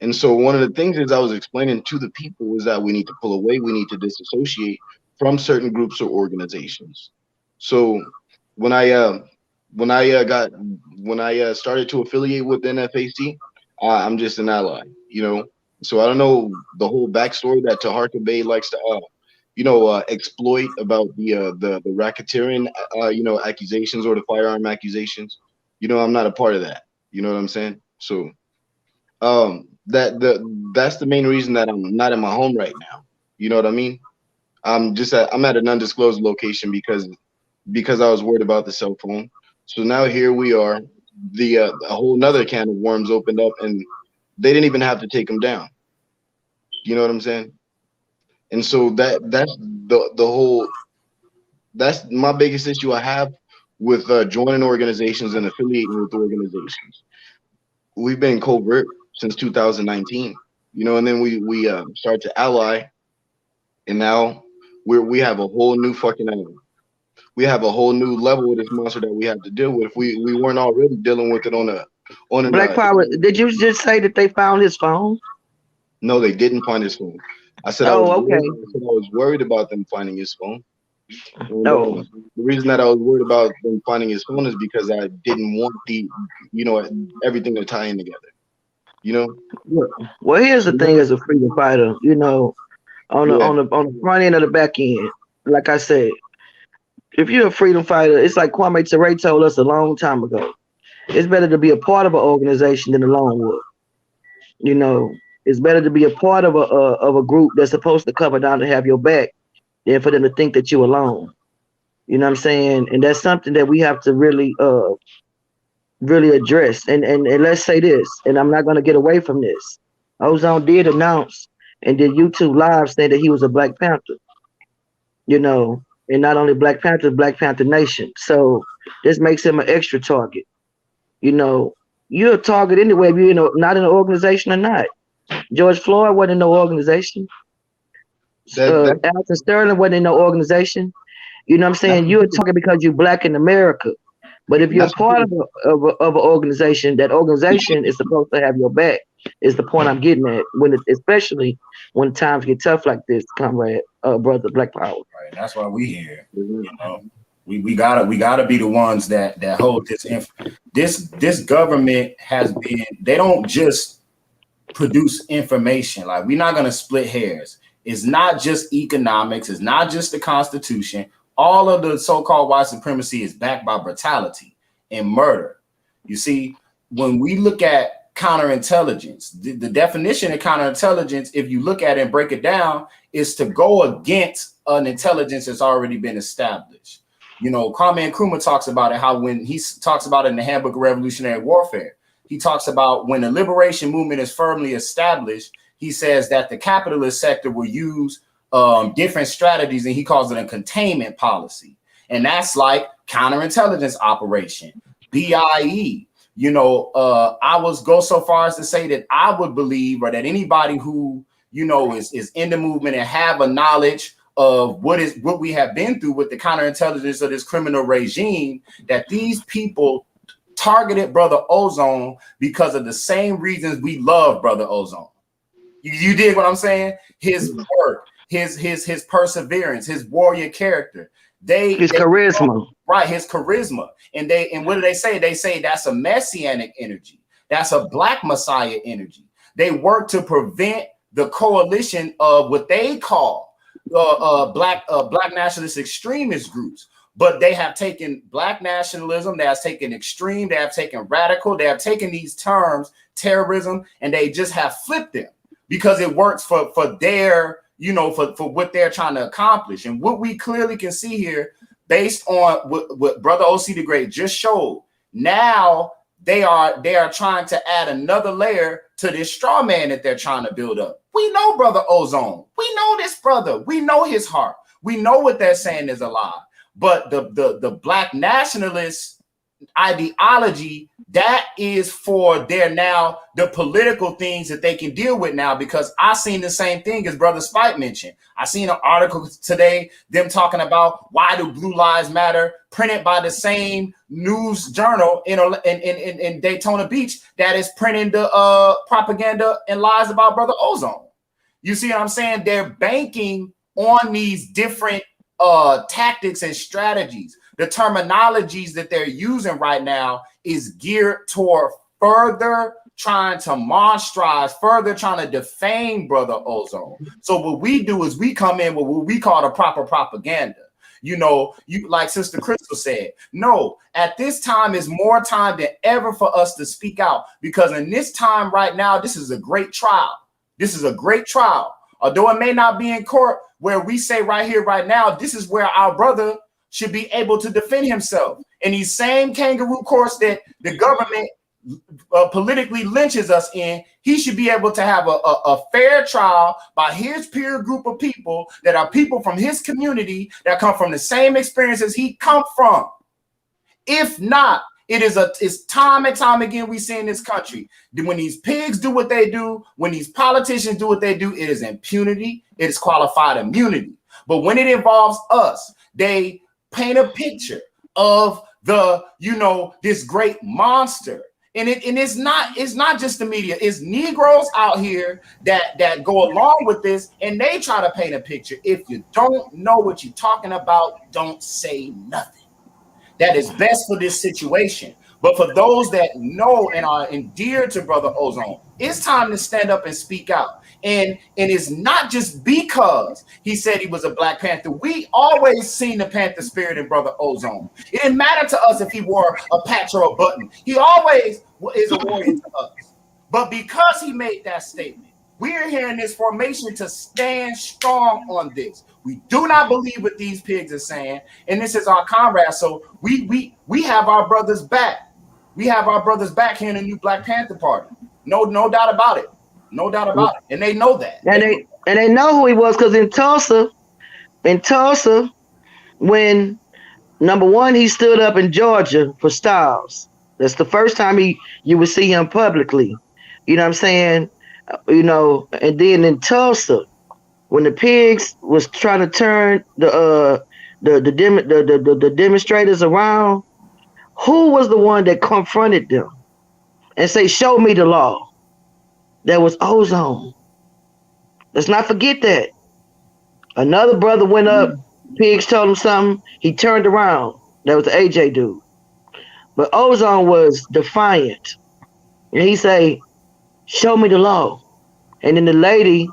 And so one of the things is I was explaining to the people is that we need to pull away, we need to disassociate from certain groups or organizations. So when I started to affiliate with the NFAC, I'm just an ally, you know. So I don't know the whole backstory that Taharka Bay likes to exploit about the racketeering accusations or the firearm accusations. I'm not a part of that. You know what I'm saying? So that's the main reason that I'm not in my home right now. You know what I mean? I'm at an undisclosed location because I was worried about the cell phone. So now here we are. A whole nother can of worms opened up, and they didn't even have to take them down. You know what I'm saying? And so that's the whole that's my biggest issue I have with joining organizations and affiliating with organizations. We've been covert since 2019, and then we start to ally, and now we have a whole new we have a whole new level of this monster that we have to deal with. We weren't already dealing with it on Black Power, did you just say that they found his phone? No, they didn't find his phone. I said I was worried about them finding his phone. And, the reason that I was worried about them finding his phone is because I didn't want everything to tie in together. Well, here's the thing: as a freedom fighter, on the front end or the back end, like I said, if you're a freedom fighter, it's like Kwame Ture told us a long time ago. It's better to be a part of an organization than a lone wolf. It's better to be a part of a group that's supposed to cover down and have your back than for them to think that you're alone. You know what I'm saying? And that's something that we have to really address. And let's say this, and I'm not going to get away from this. Ozone did announce and did YouTube live saying that he was a Black Panther. And not only Black Panther, Black Panther Nation. So this makes him an extra target. You're a target anyway if you're not in an organization or not. George Floyd wasn't in no organization. Alton Sterling wasn't in no organization. You know what I'm saying? You're a target because you're Black in America. But if you're part of an organization, that organization is supposed to have your back. Is the point I'm getting at. Especially when times get tough like this, comrade, brother, Black Power. Right, that's why we here. We gotta be the ones that hold this government has been. They don't just produce information. Like, we're not gonna split hairs. It's not just economics. It's not just the Constitution. All of the so-called white supremacy is backed by brutality and murder. You see, when we look at counterintelligence, the definition of counterintelligence, if you look at it and break it down, is to go against an intelligence that's already been established. Kwame Nkrumah talks about it, how when he talks about it in the Handbook of Revolutionary Warfare, he talks about when the liberation movement is firmly established, he says that the capitalist sector will use different strategies, and he calls it a containment policy. And that's like counterintelligence operation, BIE. I would go so far as to say that I would believe, or that anybody who, is in the movement and have a knowledge of what we have been through with the counterintelligence of this criminal regime, that these people targeted Brother Ozone because of the same reasons we love Brother Ozone. You dig what I'm saying? His work, his perseverance, his warrior character. His charisma. Right, his charisma. And what do they say? They say that's a messianic energy. That's a Black Messiah energy. They work to prevent the coalition of what they call black nationalist extremist groups. But they have taken Black nationalism, they have taken extreme, they have taken radical, they have taken these terms, terrorism, and they just have flipped them because it works for their, for what they're trying to accomplish. And what we clearly can see here, based on what Brother OC the Great just showed, now they are trying to add another layer to this straw man that they're trying to build up. We know Brother Ozone. We know this brother. We know his heart. We know what they're saying is a lie. But the Black nationalist ideology, that is for the political things that they can deal with now, because I seen the same thing as Brother Spike mentioned. I seen an article today, them talking about why do Blue Lives Matter, printed by the same news journal in Daytona Beach that is printing the propaganda and lies about Brother Ozone. You see what I'm saying? They're banking on these different tactics and strategies. The terminologies that they're using right now is geared toward further trying to monstralize, further trying to defame Brother Ozone. So what we do is we come in with what we call the proper propaganda. You know, you like Sister Crystal said, no, at this time is more time than ever for us to speak out, because in this time right now, this is a great trial. This is a great trial. Although it may not be in court where we say right here, right now, this is where our brother should be able to defend himself. In these same kangaroo courts that the government politically lynches us in, he should be able to have a fair trial by his peer group of people that are people from his community that come from the same experiences he come from. If not, it's time and time again we see in this country that when these pigs do what they do, when these politicians do what they do, it is impunity, it is qualified immunity. But when it involves us, they paint a picture of the, this great monster. And it's not just the media, it's Negroes out here that go along with this, and they try to paint a picture. If you don't know what you're talking about, don't say nothing. That is best for this situation. But for those that know and are endeared to Brother Ozone, it's time to stand up and speak out. And it's not just because he said he was a Black Panther. We always seen the Panther spirit in Brother Ozone. It didn't matter to us if he wore a patch or a button. He always is a warrior to us. But because he made that statement, we're here in this formation to stand strong on this. We do not believe what these pigs are saying, and this is our comrade. So we have our brothers back. We have our brothers back here in the new Black Panther Party. No doubt about it. No doubt about it. And they know that. And they know who he was, because in Tulsa, when number one, he stood up in Georgia for Styles. That's the first time you would see him publicly. You know what I'm saying? And then in Tulsa, when the pigs was trying to turn the demonstrators around, who was the one that confronted them and say, "Show me the law"? That was Ozone. Let's not forget that. Another brother went up, pigs told him something, he turned around. That was the AJ dude. But Ozone was defiant. And he say, "Show me the law." And then the lady,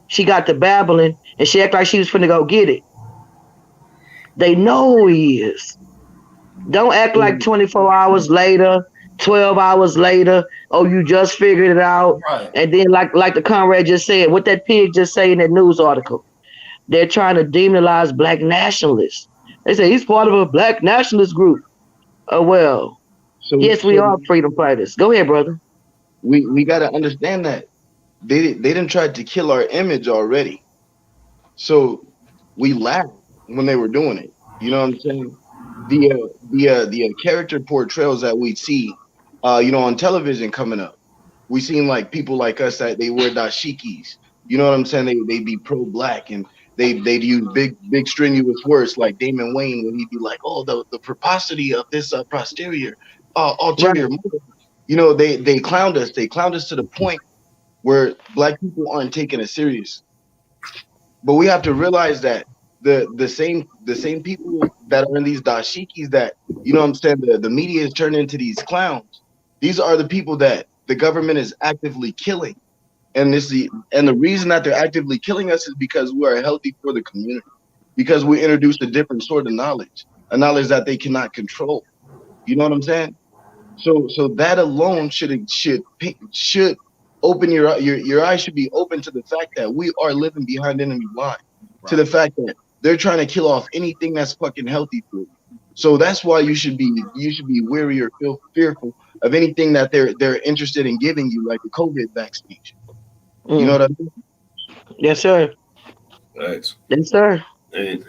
she got to babbling, and she acted like she was finna go get it. They know who he is. Don't act like 24 hours later, 12 hours later, oh, you just figured it out. Right. And then like the comrade just said, what that pig just say in that news article, they're trying to demonize Black nationalists. They say he's part of a Black nationalist group. Oh, well, yes, we are freedom fighters. Go ahead, brother. We got to understand that they didn't try to kill our image already. So we laughed when they were doing it. You know what I'm saying? The character portrayals that we see, on television coming up, we seen like people like us that they wear dashikis. You know what I'm saying? They be pro-Black, and they'd use big strenuous words like Damon Wayne when he'd be like, "Oh, the precocity of this ulterior motive." They clowned us. They clowned us to the point where Black people aren't taking it serious. But we have to realize that the same people that are in these dashikis that, the media is turning into these clowns. These are the people that the government is actively killing. And the reason that they're actively killing us is because we are healthy for the community, because we introduced a different sort of knowledge, a knowledge that they cannot control. You know what I'm saying? So that alone should open your eyes should be open to the fact that we are living behind enemy lines, right. To the fact that they're trying to kill off anything that's fucking healthy for you. So that's why you should be wary or feel fearful of anything that they're interested in giving you, like the COVID vaccination. You know what I mean? Yes, sir. Thanks. Yes, sir.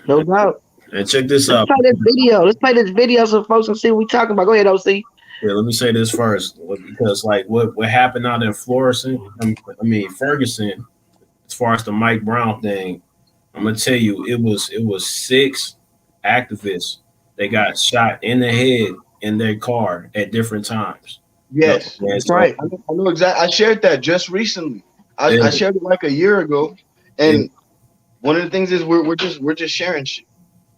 No doubt. And check this out. Let's play this video so folks can see what we're talking about. Go ahead, OC. Yeah, let me say this first, because like what happened out in Ferguson, as far as the Mike Brown thing, I'm gonna tell you, it was 6 activists that got shot in the head in their car at different times. Yes, that's right. I know exactly. I shared that just recently. I shared it like a year ago, and one of the things is we're just sharing shit.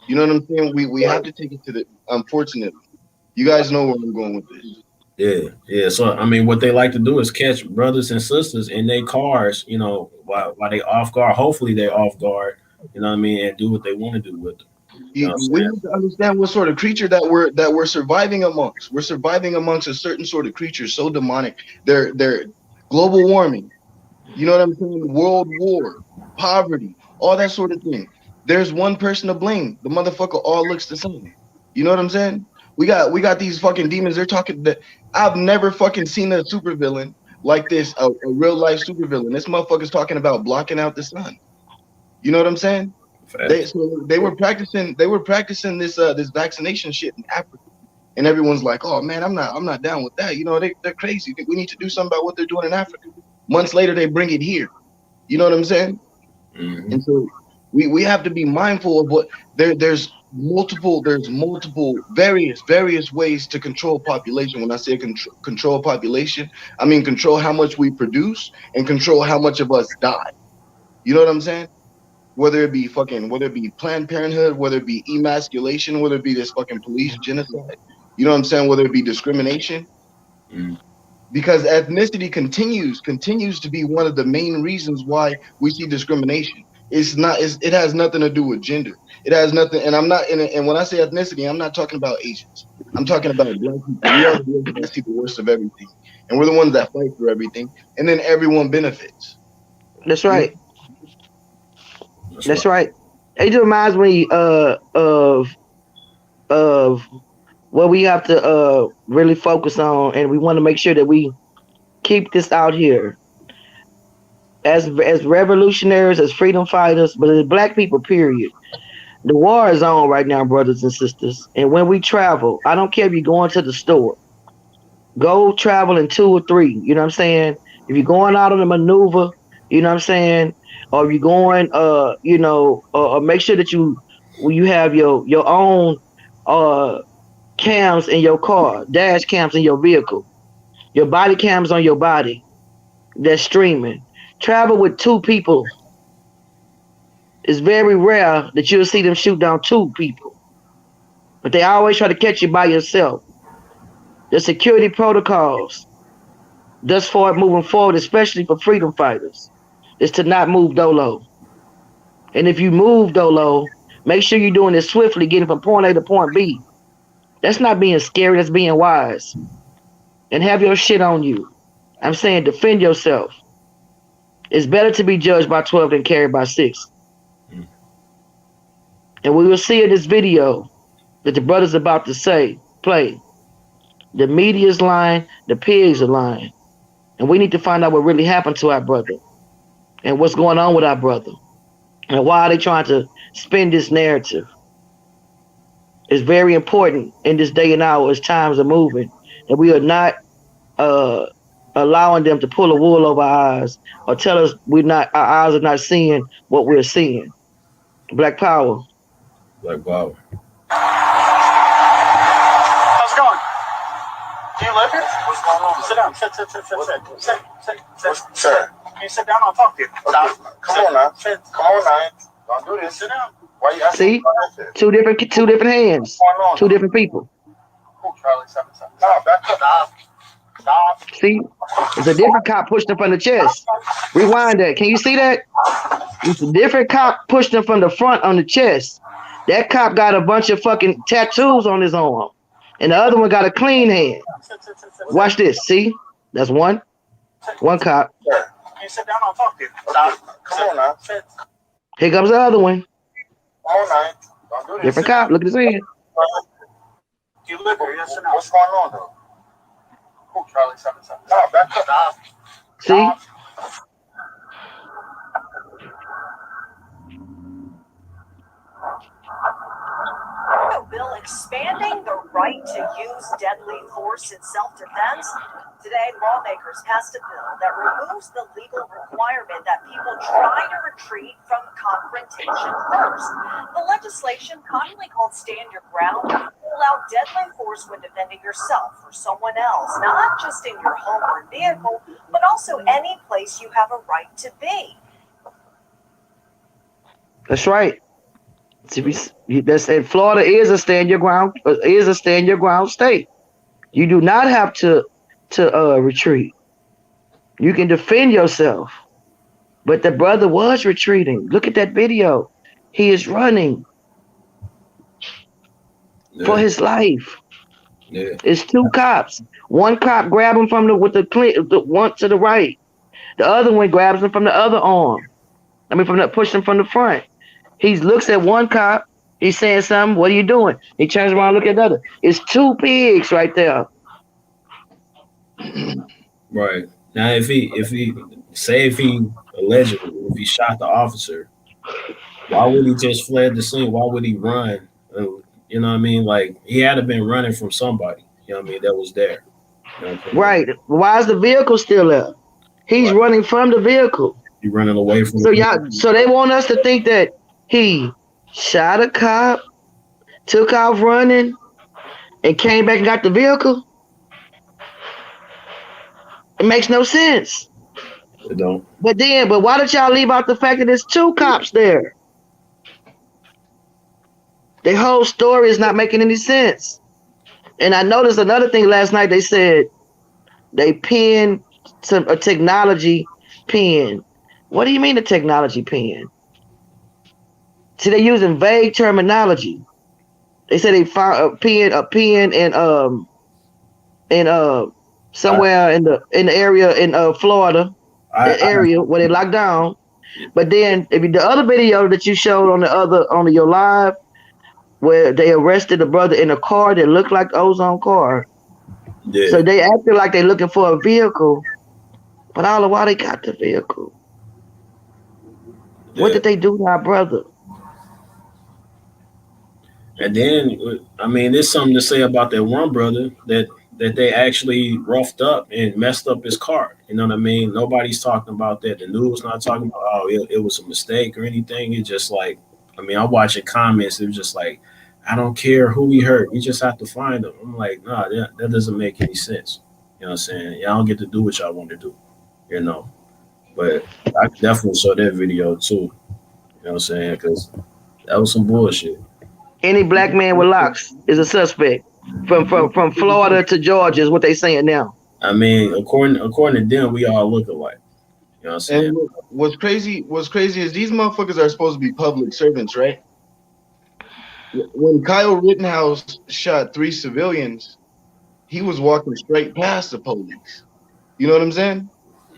You know what I'm saying? We have to take it to the. Unfortunately, you guys know where I'm going with this. Yeah. So I mean, what they like to do is catch brothers and sisters in their cars, while they off guard. Hopefully, they off guard. You know what I mean, and do what they want to do with them. You know what I'm We saying? need to understand what sort of creature that we're surviving amongst. We're surviving amongst a certain sort of creature so demonic. They're global warming. You know what I'm saying? World war, poverty, all that sort of thing. There's one person to blame. The motherfucker all looks the same. You know what I'm saying? We got these fucking demons. They're talking that I've never fucking seen a supervillain like this, a real life supervillain. This motherfucker's talking about blocking out the sun. You know what I'm saying? Facts. They were practicing this vaccination shit in Africa. And everyone's like, "Oh man, I'm not down with that." You know, they're crazy. We need to do something about what they're doing in Africa. Months later, they bring it here. You know what I'm saying? Mm-hmm. And so we have to be mindful of what there's multiple various ways to control population. When I say control population, I mean control how much we produce and control how much of us die. You know what I'm saying? Whether it be Planned Parenthood, whether it be emasculation, whether it be this fucking police genocide. You know what I'm saying? Whether it be discrimination. Mm-hmm. Because ethnicity continues to be one of the main reasons why we see discrimination. It has nothing to do with gender. It has nothing, and and when I say ethnicity, I'm not talking about Asians. I'm talking about black people. We are the ones that see the worst of everything, and we're the ones that fight for everything, and then everyone benefits. That's You know? right. That's right. It just reminds me of what we have to really focus on, and we want to make sure that we keep this out here as revolutionaries, as freedom fighters, but as black people, period. The war is on right now, brothers and sisters. And when we travel, I don't care if you're going to the store, go travel in 2 or 3. You know what I'm saying? If you're going out on a maneuver, you know what I'm saying? Or if you're going, make sure that you have your own cams in your car, dash cams in your vehicle, your body cams on your body that's streaming. Travel with 2 people. It's very rare that you'll see them shoot down 2 people, but they always try to catch you by yourself. The security protocols thus far moving forward, especially for freedom fighters, is to not move dolo. And if you move dolo, make sure you're doing it swiftly, getting from point A to point B. That's not being scary, that's being wise. And have your shit on you. I'm saying defend yourself. It's better to be judged by 12 than carried by 6. And we will see in this video that the brother's about to play. The media's lying, the pigs are lying. And we need to find out what really happened to our brother and what's going on with our brother and why are they trying to spin this narrative. It's very important in this day and hour as times are moving, and we are not allowing them to pull a wool over our eyes or tell us our eyes are not seeing what we're seeing. Black power. Black power. How's it going? Do you live here? What's going on? Sit down. Sit. Sir. Can you sit down? I'll talk to you. Stop. Come on now. Sit. Come on now. Don't do this. Sit down. Why you asking? See? Two different hands. 2 different people. Cool, Charlie. Stop. Back up. Stop. See? It's a different cop pushed him from the chest. Rewind that. Can you see that? It's a different cop pushed him from the front on the chest. That cop got a bunch of fucking tattoos on his arm. And the other one got a clean hand. Watch this. See? That's one cop. Can you sit down? I'll talk to you. Stop. Come on now. Sit. Here comes the other one. Come on now. Don't do this. Different cop. Look at his hand. Do you live here? Yes or no? What's going on though? Cool, Charlie. Stop. No, back up. Stop. See? Bill expanding the right to use deadly force in self-defense. Today, lawmakers passed a bill that removes the legal requirement that people try to retreat from confrontation first. The legislation, commonly called Stand Your Ground, will allow deadly force when defending yourself or someone else, not just in your home or vehicle, but also any place you have a right to be. That's right. Florida is a stand your ground state. You do not have to retreat. You can defend yourself. But the brother was retreating. Look at that video. He is running for his life. Yeah. It's two cops. One cop grab him from the one to the right. The other one grabs him from the other arm. Push him from the front. He looks at one cop. He's saying something. What are you doing? He turns around, look at the other. It's two pigs right there. Right. Now, if he allegedly, if he shot the officer, why would he just fled the scene? Why would he run? You know what I mean? Like, he had to been running from somebody. You know what I mean? That was there. You know what I mean? Right. Why is the vehicle still there? He's running from the vehicle. He's running away from. So they want us to think that he shot a cop, took off running, and came back and got the vehicle. It makes no sense. It don't. But why did y'all leave out the fact that there's two cops there? The whole story is not making any sense. And I noticed another thing last night. They said they pinned a technology pin. What do you mean a technology pin? See, they're using vague terminology. They said they found a pin in somewhere in the area in Florida, area where they locked down. But then the other video that you showed on your live, where they arrested a brother in a car that looked like the Ozone car. Yeah. So they acted like they're looking for a vehicle, but all the while they got the vehicle. Yeah. What did they do to our brother? And then, I mean, there's something to say about that one brother that they actually roughed up and messed up his car. You know what I mean? Nobody's talking about that. The news not talking about, it was a mistake or anything. It's just like, I mean, I'm watching comments. It was just like, I don't care who he hurt. We just have to find him. I'm like, nah, that doesn't make any sense. You know what I'm saying? Y'all don't get to do what y'all want to do, you know. But I definitely saw that video too. You know what I'm saying? Because that was some bullshit. Any black man with locks is a suspect. From Florida to Georgia is what they saying now. I mean, according to them, we all look alike. You know what I'm saying? And what's crazy is these motherfuckers are supposed to be public servants, right? When Kyle Rittenhouse shot 3 civilians, he was walking straight past the police. You know what I'm saying?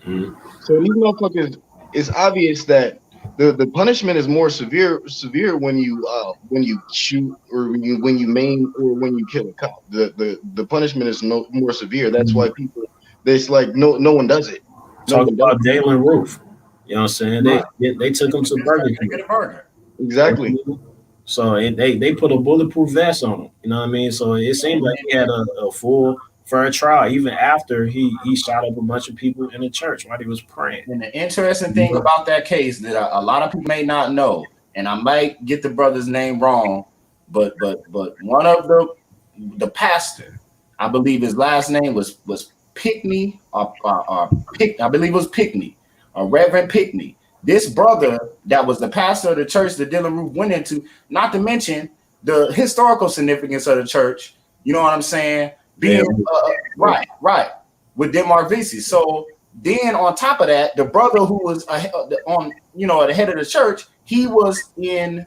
Mm-hmm. So these motherfuckers, it's obvious that the punishment is more severe when you shoot or when you maim or when you kill a cop. The punishment is more severe. That's why people, it's like no one does it. Talk about Dalen Roof. You know what I'm saying? They took him to Burger King. Exactly. So they put a bulletproof vest on him. You know what I mean? So it seemed like he had a full fair trial, even after he shot up a bunch of people in the church while he was praying. And the interesting thing about that case that a lot of people may not know, and I might get the brother's name wrong, but one of the pastor, I believe his last name was Pickney, I believe it was Pickney, or Reverend Pickney. This brother that was the pastor of the church that Dylan Roof went into, not to mention the historical significance of the church, you know what I'm saying? Being right with Denmark Vesey. So then on top of that, the brother who was the head of the church, he was in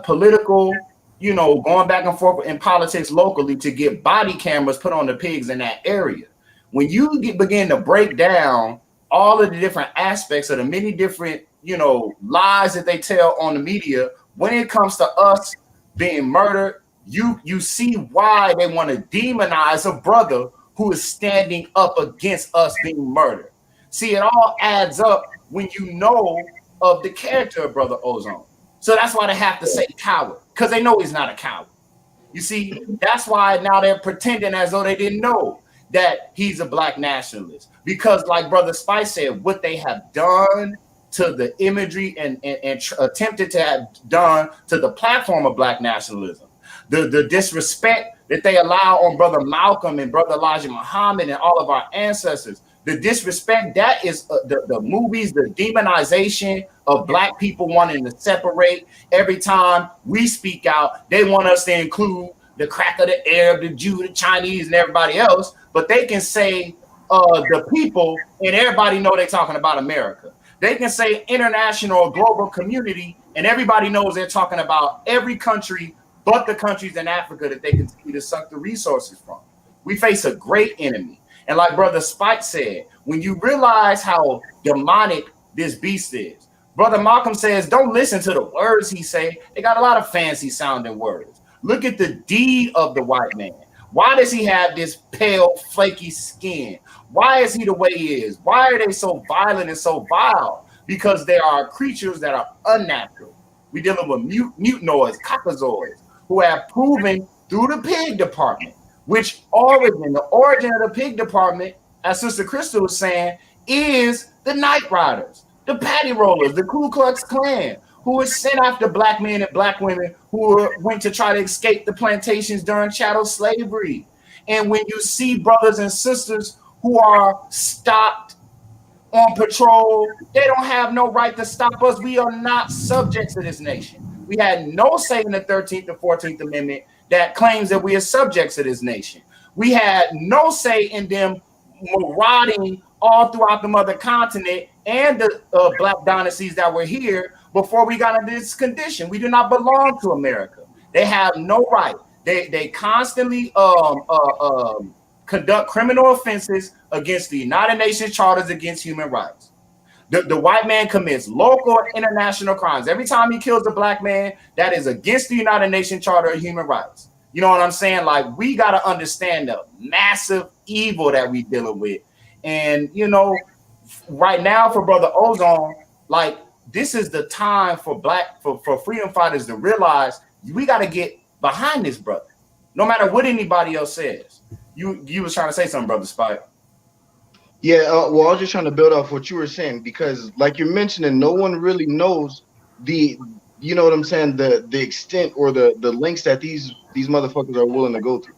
political, going back and forth in politics locally to get body cameras put on the pigs in that area. When you begin to break down all of the different aspects of the many different, lies that they tell on the media, when it comes to us being murdered, you see why they want to demonize a brother who is standing up against us being murdered. See, it all adds up when you know of the character of Brother Ozone. So that's why they have to say coward, because they know he's not a coward. You see, that's why now they're pretending as though they didn't know that he's a black nationalist. Because like Brother Spice said, what they have done to the imagery and attempted to have done to the platform of black nationalism, the disrespect that they allow on Brother Malcolm and Brother Elijah Muhammad and all of our ancestors, the disrespect that is the movies, the demonization of black people wanting to separate. Every time we speak out, they want us to include the cracker, the Arab, the Jew, the Chinese, and everybody else, but they can say the people, and everybody know they're talking about America. They can say international or global community, and everybody knows they're talking about every country but the countries in Africa that they continue to suck the resources from. We face a great enemy. And like Brother Spike said, when you realize how demonic this beast is, Brother Malcolm says, don't listen to the words he say. They got a lot of fancy sounding words. Look at the deed of the white man. Why does he have this pale, flaky skin? Why is he the way he is? Why are they so violent and so vile? Because they are creatures that are unnatural. We're dealing with mutanoids, cockazoids, who have proven through the pig department, which the origin of the pig department, as Sister Crystal was saying, is the Night Riders, the Patty Rollers, the Ku Klux Klan, who was sent after black men and black women who went to try to escape the plantations during chattel slavery. And when you see brothers and sisters who are stopped on patrol, they don't have no right to stop us. We are not subjects of this nation. We had no say in the 13th and 14th Amendment that claims that we are subjects of this nation. We had no say in them marauding all throughout the mother continent and the black dynasties that were here before we got into this condition. We do not belong to America. They have no right. They constantly conduct criminal offenses against the United Nations charters against human rights. The white man commits local and international crimes. Every time he kills a black man, that is against the United Nations Charter of Human Rights. You know what I'm saying? Like, we got to understand the massive evil that we dealing with. And, you know, right now for Brother Ozone, like, this is the time for for freedom fighters to realize we got to get behind this brother, no matter what anybody else says. You was trying to say something, Brother Spike. Yeah, well, I was just trying to build off what you were saying, because like you're mentioning, no one really knows you know what I'm saying, the extent or the lengths that these motherfuckers are willing to go through.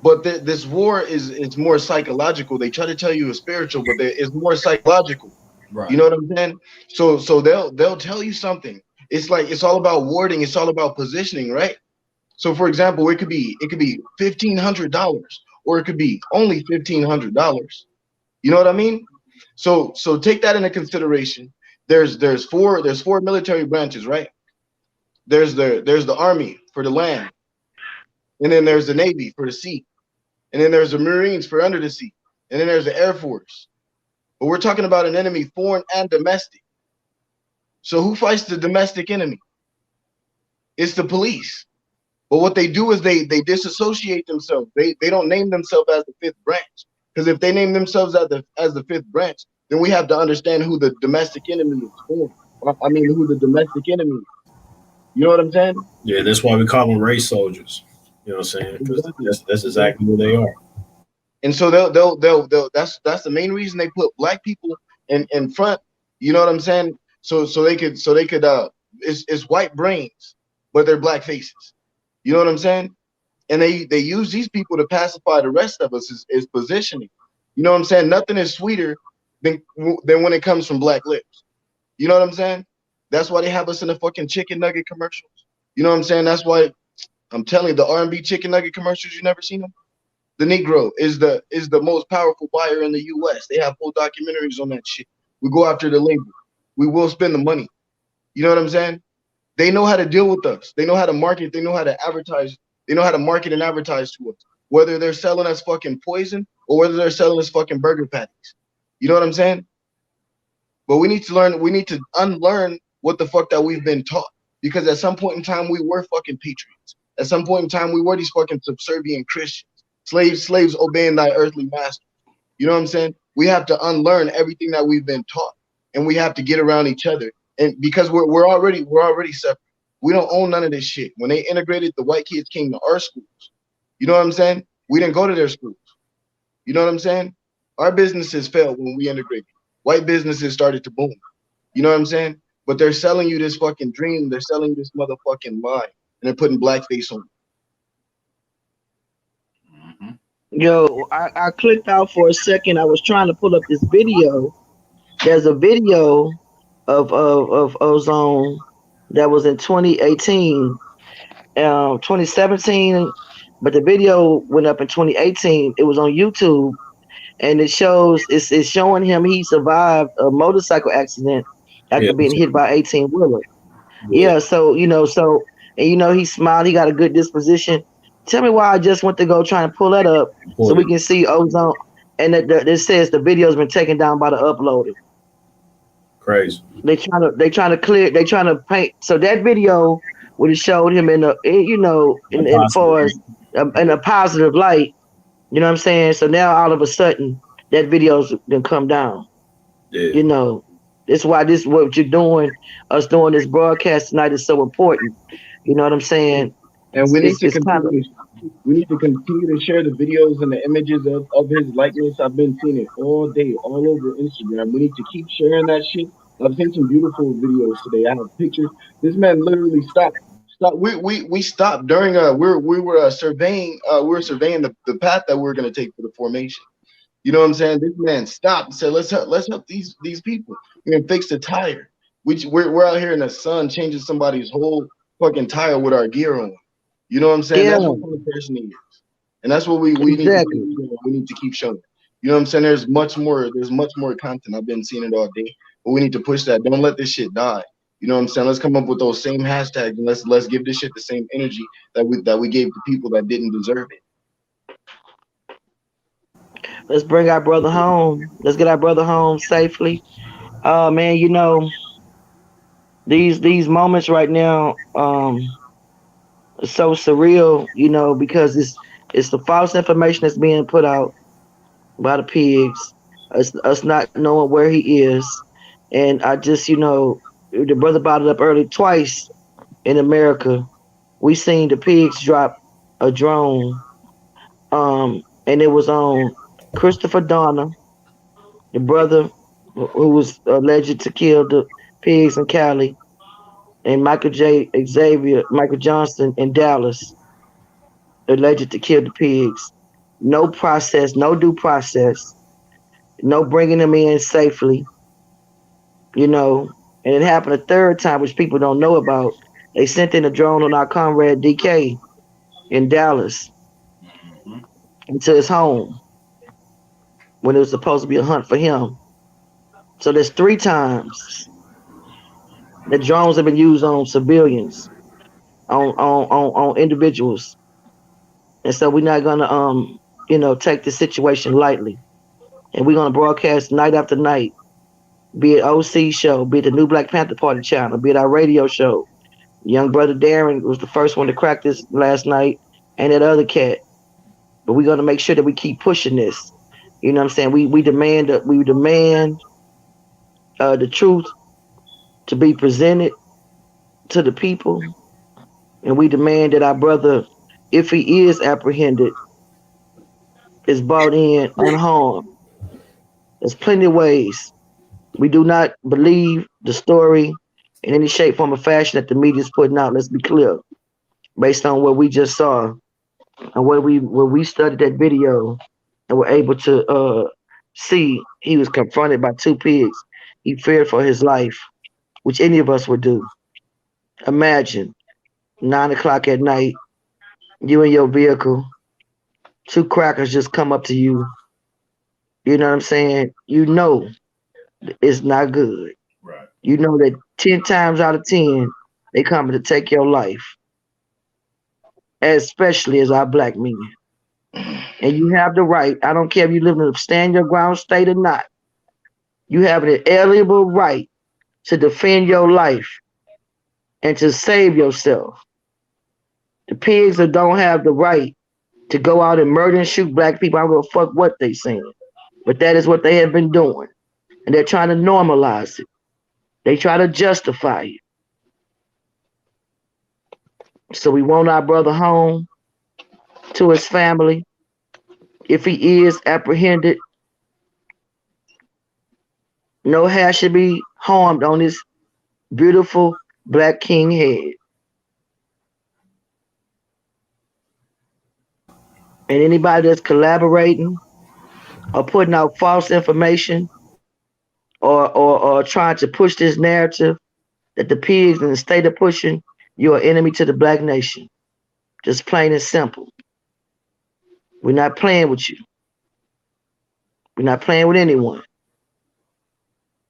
But this war is more psychological. They try to tell you it's spiritual, but it's more psychological. Right. You know what I'm saying? So they'll tell you something. It's like, it's all about wording. It's all about positioning, right? So for example, it could be $1,500, or it could be only $1,500. You know what I mean? So take that into consideration. There's four military branches, right? There's the Army for the land, and then there's the Navy for the sea, and then there's the Marines for under the sea, and then there's the Air Force. But we're talking about an enemy, foreign and domestic. So who fights the domestic enemy? It's the police. But what they do is they disassociate themselves. They don't name themselves as the fifth branch. Because if they name themselves as the fifth branch, then we have to understand who the domestic enemy is for. I mean, who the domestic enemy is. You know what I'm saying? Yeah, that's why we call them race soldiers. You know what I'm saying? Because that's exactly who they are. And so they'll that's the main reason they put black people in front. You know what I'm saying? So they could it's white brains, but they're black faces. You know what I'm saying? And they use these people to pacify the rest of us is positioning. You know what I'm saying? Nothing is sweeter than when it comes from black lips. You know what I'm saying? That's why they have us in the fucking chicken nugget commercials. You know what I'm saying? That's why I'm telling you, the R&B chicken nugget commercials, you never seen them? The Negro is the most powerful buyer in the US. They have full documentaries on that shit. We go after the label. We will spend the money. You know what I'm saying? They know how to deal with us. They know how to market. They know how to advertise. They know how to market and advertise to us. Whether they're selling us fucking poison or whether they're selling us fucking burger patties. You know what I'm saying? But we need to learn. We need to unlearn what the fuck that we've been taught. Because at some point in time, we were fucking patriots. At some point in time, we were these fucking subservient Christians. Slaves obeying thy earthly master. You know what I'm saying? We have to unlearn everything that we've been taught, and we have to get around each other. And because we're already separate. We don't own none of this shit. When they integrated the white kids came to our schools, you know what I'm saying? We didn't go to their schools. You know what I'm saying? Our businesses failed when we integrated. White businesses started to boom. You know what I'm saying? But they're selling you this fucking dream. They're selling you this motherfucking lie, and they're putting blackface on it. Yo, I clicked out for a second. I was trying to pull up this video. There's a video of Ozone that was in 2018, 2017, but the video went up in 2018. It was on YouTube, and it's showing him he survived a motorcycle accident Yeah, after being hit by 18-wheeler. yeah. Yeah, so and he smiled. He got a good disposition. Tell me why I just went to go try and pull that up so we can see Ozone. And it says the video's been taken down by the uploader. Crazy. They trying to clear. They trying to paint. So that video would have showed him in far as in a positive light. You know what I'm saying? So now all of a sudden that video's gonna come down. Yeah. You know, that's why this what you're doing. Us doing this broadcast tonight is so important. You know what I'm saying? And we need to It's kind of continue. We need to continue to share the videos and the images of his likeness. I've been seeing it all day, all over Instagram. We need to keep sharing that shit. I've seen some beautiful videos today. I have pictures. This man literally stopped. Stop. We stopped during we were surveying the path that we are gonna take for the formation. You know what I'm saying? This man stopped and said, let's help these people. We're gonna fix the tire. We're out here in the sun changing somebody's whole fucking tire with our gear on. You know what I'm saying? yeah, That's what kind of person he is. And that's what we need to exactly. keep doing. We need to keep showing. You know what I'm saying? There's much more content. I've been seeing it all day. But we need to push that. Don't let this shit die. You know what I'm saying? Let's come up with those same hashtags and let's give this shit the same energy that we gave to people that didn't deserve it. Let's bring our brother home. Let's get our brother home safely. Man, these moments right now, are so surreal, because it's the false information that's being put out by the pigs, us not knowing where he is. And I just, the brother brought it up early twice in America. We seen the pigs drop a drone, and it was on Christopher Donner, the brother who was alleged to kill the pigs in Cali, and Michael Johnson in Dallas, alleged to kill the pigs. No process, no due process, no bringing them in safely, And it happened a third time, which people don't know about. They sent in a drone on our comrade DK in Dallas into his home when it was supposed to be a hunt for him. So there's 3 times that drones have been used on civilians, on individuals. And so we're not gonna take the situation lightly. And we're gonna broadcast night after night, be it OC show, be it the New Black Panther Party channel, be it our radio show. Young brother Darren was the first one to crack this last night, and that other cat. But we're gonna make sure that we keep pushing this. You know what I'm saying? We demand the truth to be presented to the people, and we demand that our brother, if he is apprehended, is brought in unharmed. There's plenty of ways. We do not believe the story in any shape, form, or fashion that the media is putting out. Let's be clear, based on what we just saw and where we studied that video and were able to see he was confronted by 2 pigs. He feared for his life, which any of us would do. Imagine 9 o'clock at night, you in your vehicle, 2 crackers just come up to you. You know what I'm saying? You know it's not good. Right. You know that 10 times out of 10, they coming to take your life, especially as our black men. And you have the right, I don't care if you live in a stand your ground state or not, you have an inalienable right to defend your life and to save yourself. The pigs that don't have the right to go out and murder and shoot black people, I don't give a fuck what they saying. But that is what they have been doing. And they're trying to normalize it. They try to justify it. So we want our brother home to his family. If he is apprehended, no hair should be harmed on his beautiful black king head. And anybody that's collaborating or putting out false information or trying to push this narrative that the pigs in the state are pushing, you're an enemy to the black nation. Just plain and simple. We're not playing with you. We're not playing with anyone.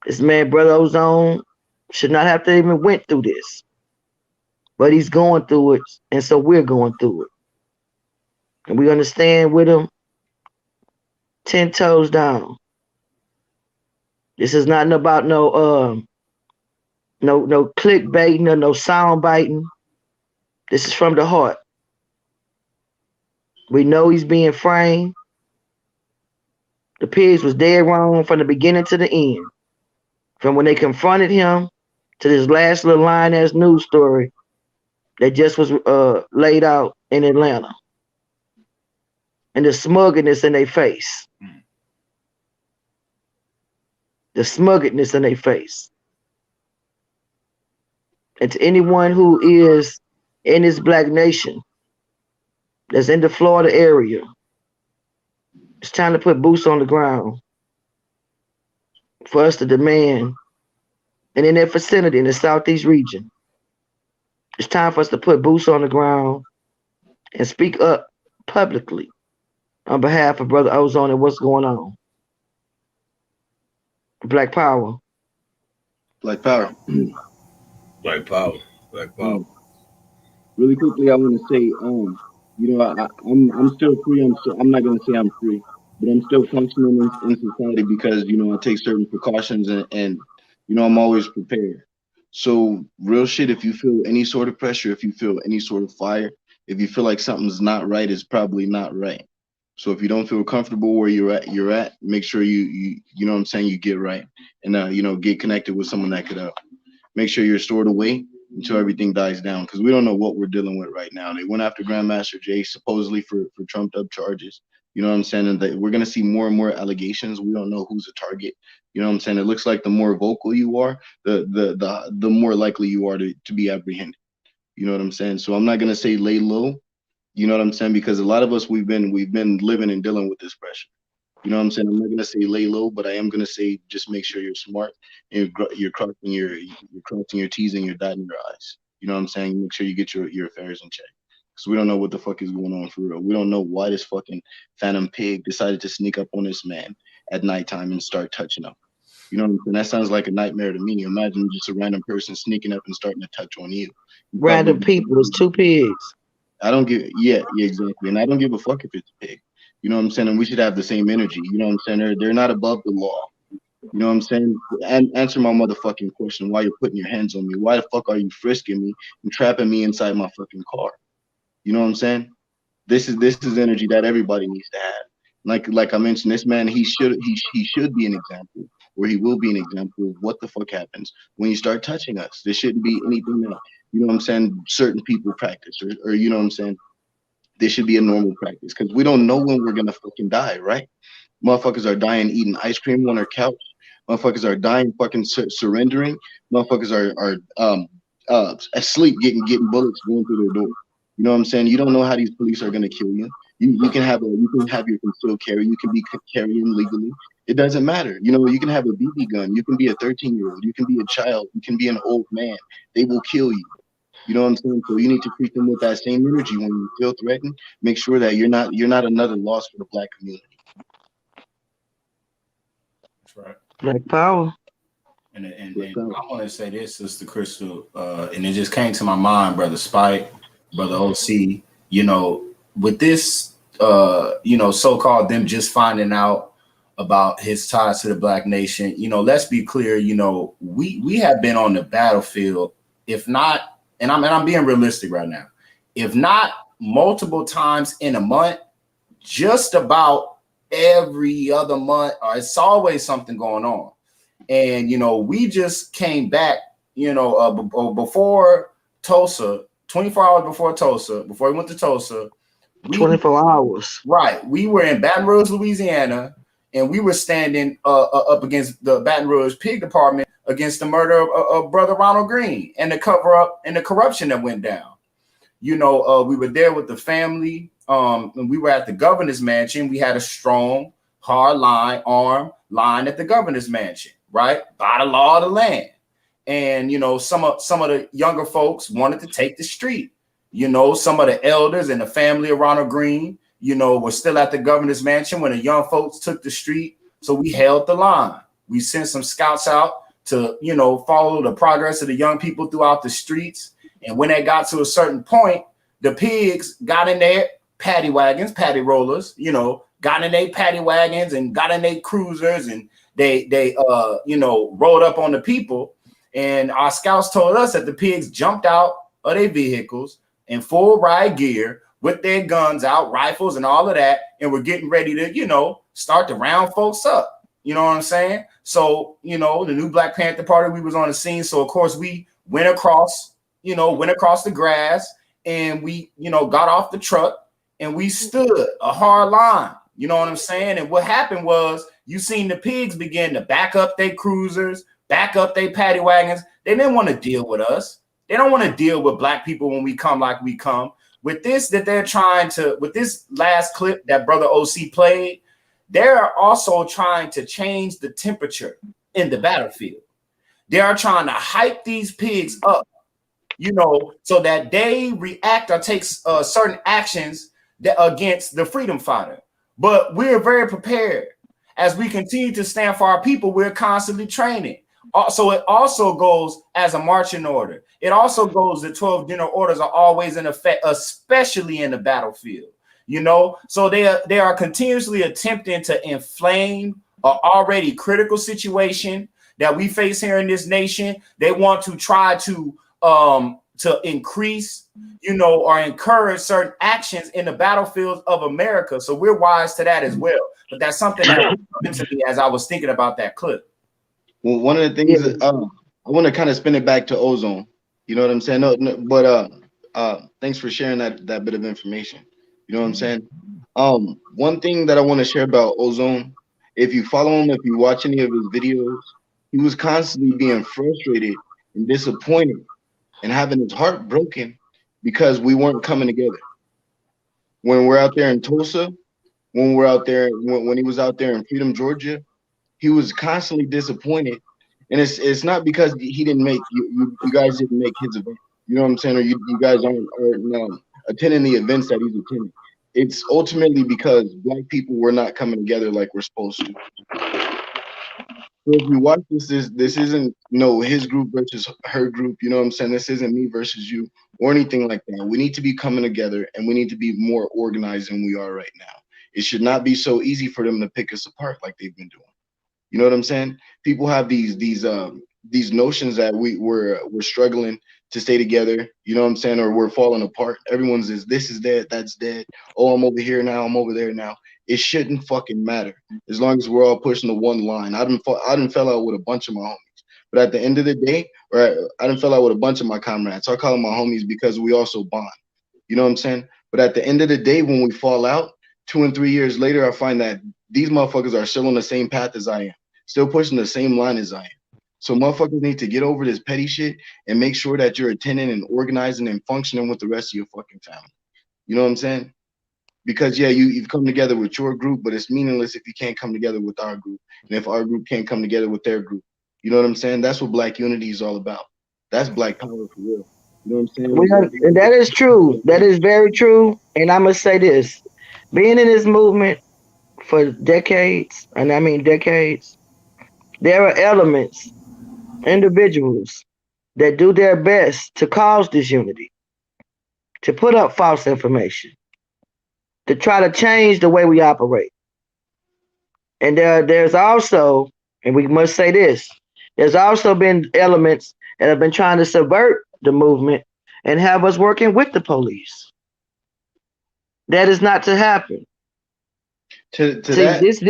This man, Brother Ozone, should not have to even went through this. But he's going through it, and so we're going through it. And we understand with him 10 toes down. This is not about no clickbaiting or no sound biting. This is from the heart. We know he's being framed. The pigs was dead wrong from the beginning to the end. From when they confronted him to this last little line as news story that just was laid out in Atlanta. And the smugness in their face. The smugness in their face. And to anyone who is in this black nation that's in the Florida area, it's time to put boots on the ground for us to demand, and in that vicinity, in the Southeast region, it's time for us to put boots on the ground and speak up publicly on behalf of Brother Ozone and what's going on. Black Power. Black Power. Black Power. Black Power. Really quickly, I want to say, I'm still free. I'm not gonna say I'm free, but I'm still functioning in society because I take certain precautions and I'm always prepared. So real shit. If you feel any sort of pressure, if you feel any sort of fire, if you feel like something's not right, it's probably not right. So if you don't feel comfortable where you're at, make sure you know what I'm saying, you get right and get connected with someone that could make sure you're stored away until everything dies down, because we don't know what we're dealing with right now. They went after Grandmaster Jay supposedly for trumped up charges. You know what I'm saying? And we're gonna see more and more allegations. We don't know who's a target. You know what I'm saying? It looks like the more vocal you are, the more likely you are to be apprehended. You know what I'm saying? So I'm not gonna say lay low. You know what I'm saying? Because a lot of us we've been living and dealing with this pressure. You know what I'm saying? I'm not gonna say lay low, but I am gonna say just make sure you're smart and you're crossing your T's and you're dotting your I's. You know what I'm saying? Make sure you get your affairs in check, because we don't know what the fuck is going on for real. We don't know why this fucking phantom pig decided to sneak up on this man at nighttime and start touching him. You know what I'm saying? That sounds like a nightmare to me. Imagine just a random person sneaking up and starting to touch on you. Random people, it's two pigs. I don't give, yeah, exactly. And I don't give a fuck if it's a pig. You know what I'm saying? And we should have the same energy. You know what I'm saying? They're not above the law. You know what I'm saying? And answer my motherfucking question. Why you're putting your hands on me? Why the fuck are you frisking me and trapping me inside my fucking car? You know what I'm saying? This is energy that everybody needs to have. Like I mentioned, this man, he should be an example, or he will be an example of what the fuck happens when you start touching us. There shouldn't be anything that, you know what I'm saying, certain people practice, or you know what I'm saying? This should be a normal practice, because we don't know when we're gonna fucking die, right? Motherfuckers are dying eating ice cream on their couch. Motherfuckers are dying fucking surrendering. Motherfuckers are asleep getting bullets going through their door. You know what I'm saying? You don't know how these police are gonna kill you. You can have your concealed carry. You can be carrying legally. It doesn't matter. You know, you can have a BB gun. You can be a 13-year-old. You can be a child. You can be an old man. They will kill you. You know what I'm saying? So you need to treat them with that same energy when you feel threatened. Make sure that you're not another loss for the black community. That's right. Black Power. And I want to say this, Sister Crystal, and it just came to my mind, Brother Spike, Brother OC, with this, so-called them just finding out about his ties to the black nation, let's be clear, we have been on the battlefield, if not, and I'm being realistic right now, if not multiple times in a month, just about every other month, it's always something going on. And, we just came back, before Tulsa, 24 hours before Tulsa, before we went to Tulsa. 24 hours. Right. We were in Baton Rouge, Louisiana, and we were standing up against the Baton Rouge Pig Department against the murder of Brother Ronald Green and the cover-up and the corruption that went down. We were there with the family, and we were at the governor's mansion. We had a strong, hard armed line at the governor's mansion, right? By the law of the land. And, some of the younger folks wanted to take the street. Some of the elders and the family of Ronald Green, were still at the governor's mansion when the young folks took the street. So we held the line. We sent some scouts out to, follow the progress of the young people throughout the streets. And when they got to a certain point, the pigs got in their paddy wagons, paddy rollers, got in their paddy wagons and got in their cruisers, and they rolled up on the people. And our scouts told us that the pigs jumped out of their vehicles in full riot gear with their guns out, rifles and all of that, and were getting ready to, start to round folks up. You know what I'm saying? So, the new Black Panther Party, we was on the scene. So, of course, we went across the grass, and we, got off the truck, and we stood a hard line. You know what I'm saying? And what happened was you seen the pigs begin to back up their cruisers, back up their paddy wagons. They didn't want to deal with us. They don't want to deal with Black people when we come like we come. With this last clip that Brother OC played, they're also trying to change the temperature in the battlefield. They are trying to hype these pigs up, so that they react or take certain actions against the freedom fighter. But we're very prepared. As we continue to stand for our people, we're constantly training. So it also goes as a marching order. It also goes, the 12 general orders are always in effect, especially in the battlefield. So they are continuously attempting to inflame an already critical situation that we face here in this nation. They want to try to increase, or encourage certain actions in the battlefields of America. So we're wise to that as well. But that's something that happened to me as I was thinking about that clip. Well, one of the things I want to kind of spin it back to Ozone. You know what I'm saying? No, but thanks for sharing that bit of information. You know what I'm saying? One thing that I want to share about Ozone, if you follow him, if you watch any of his videos, he was constantly being frustrated and disappointed and having his heart broken because we weren't coming together. When we're out there in Tulsa, when we're out there, when he was out there in Freedom, Georgia, he was constantly disappointed. And it's not because he didn't make you guys didn't make his event. You know what I'm saying? Or you guys aren't attending the events that he's attending. It's ultimately because Black people were not coming together like we're supposed to. So if you watch this isn't his group versus her group. You know what I'm saying? This isn't me versus you or anything like that. We need to be coming together, and we need to be more organized than we are right now. It should not be so easy for them to pick us apart like they've been doing. You know what I'm saying? People have these notions that we're struggling to stay together. You know what I'm saying? Or we're falling apart. Everyone's this is dead, that's dead. Oh, I'm over here now, I'm over there now. It shouldn't fucking matter as long as we're all pushing the one line. I done fell out with a bunch of my homies, but at the end of the day, I done fell out with a bunch of my comrades. So I call them my homies because we also bond. You know what I'm saying? But at the end of the day, when we fall out, 2 and 3 years later, I find that these motherfuckers are still on the same path as I am, still pushing the same line as I am. So motherfuckers need to get over this petty shit and make sure that you're attending and organizing and functioning with the rest of your fucking family. You know what I'm saying? Because you've come together with your group, but it's meaningless if you can't come together with our group, and if our group can't come together with their group. You know what I'm saying? That's what Black unity is all about. That's Black power for real. You know what I'm saying? And that is true. That is very true. And I must say this: being in this movement for decades, and I mean decades, there are elements, individuals that do their best to cause disunity, to put up false information, to try to change the way we operate. And there's also, and we must say this, there's also been elements that have been trying to subvert the movement and have us working with the police. That is not to happen. To See, that, this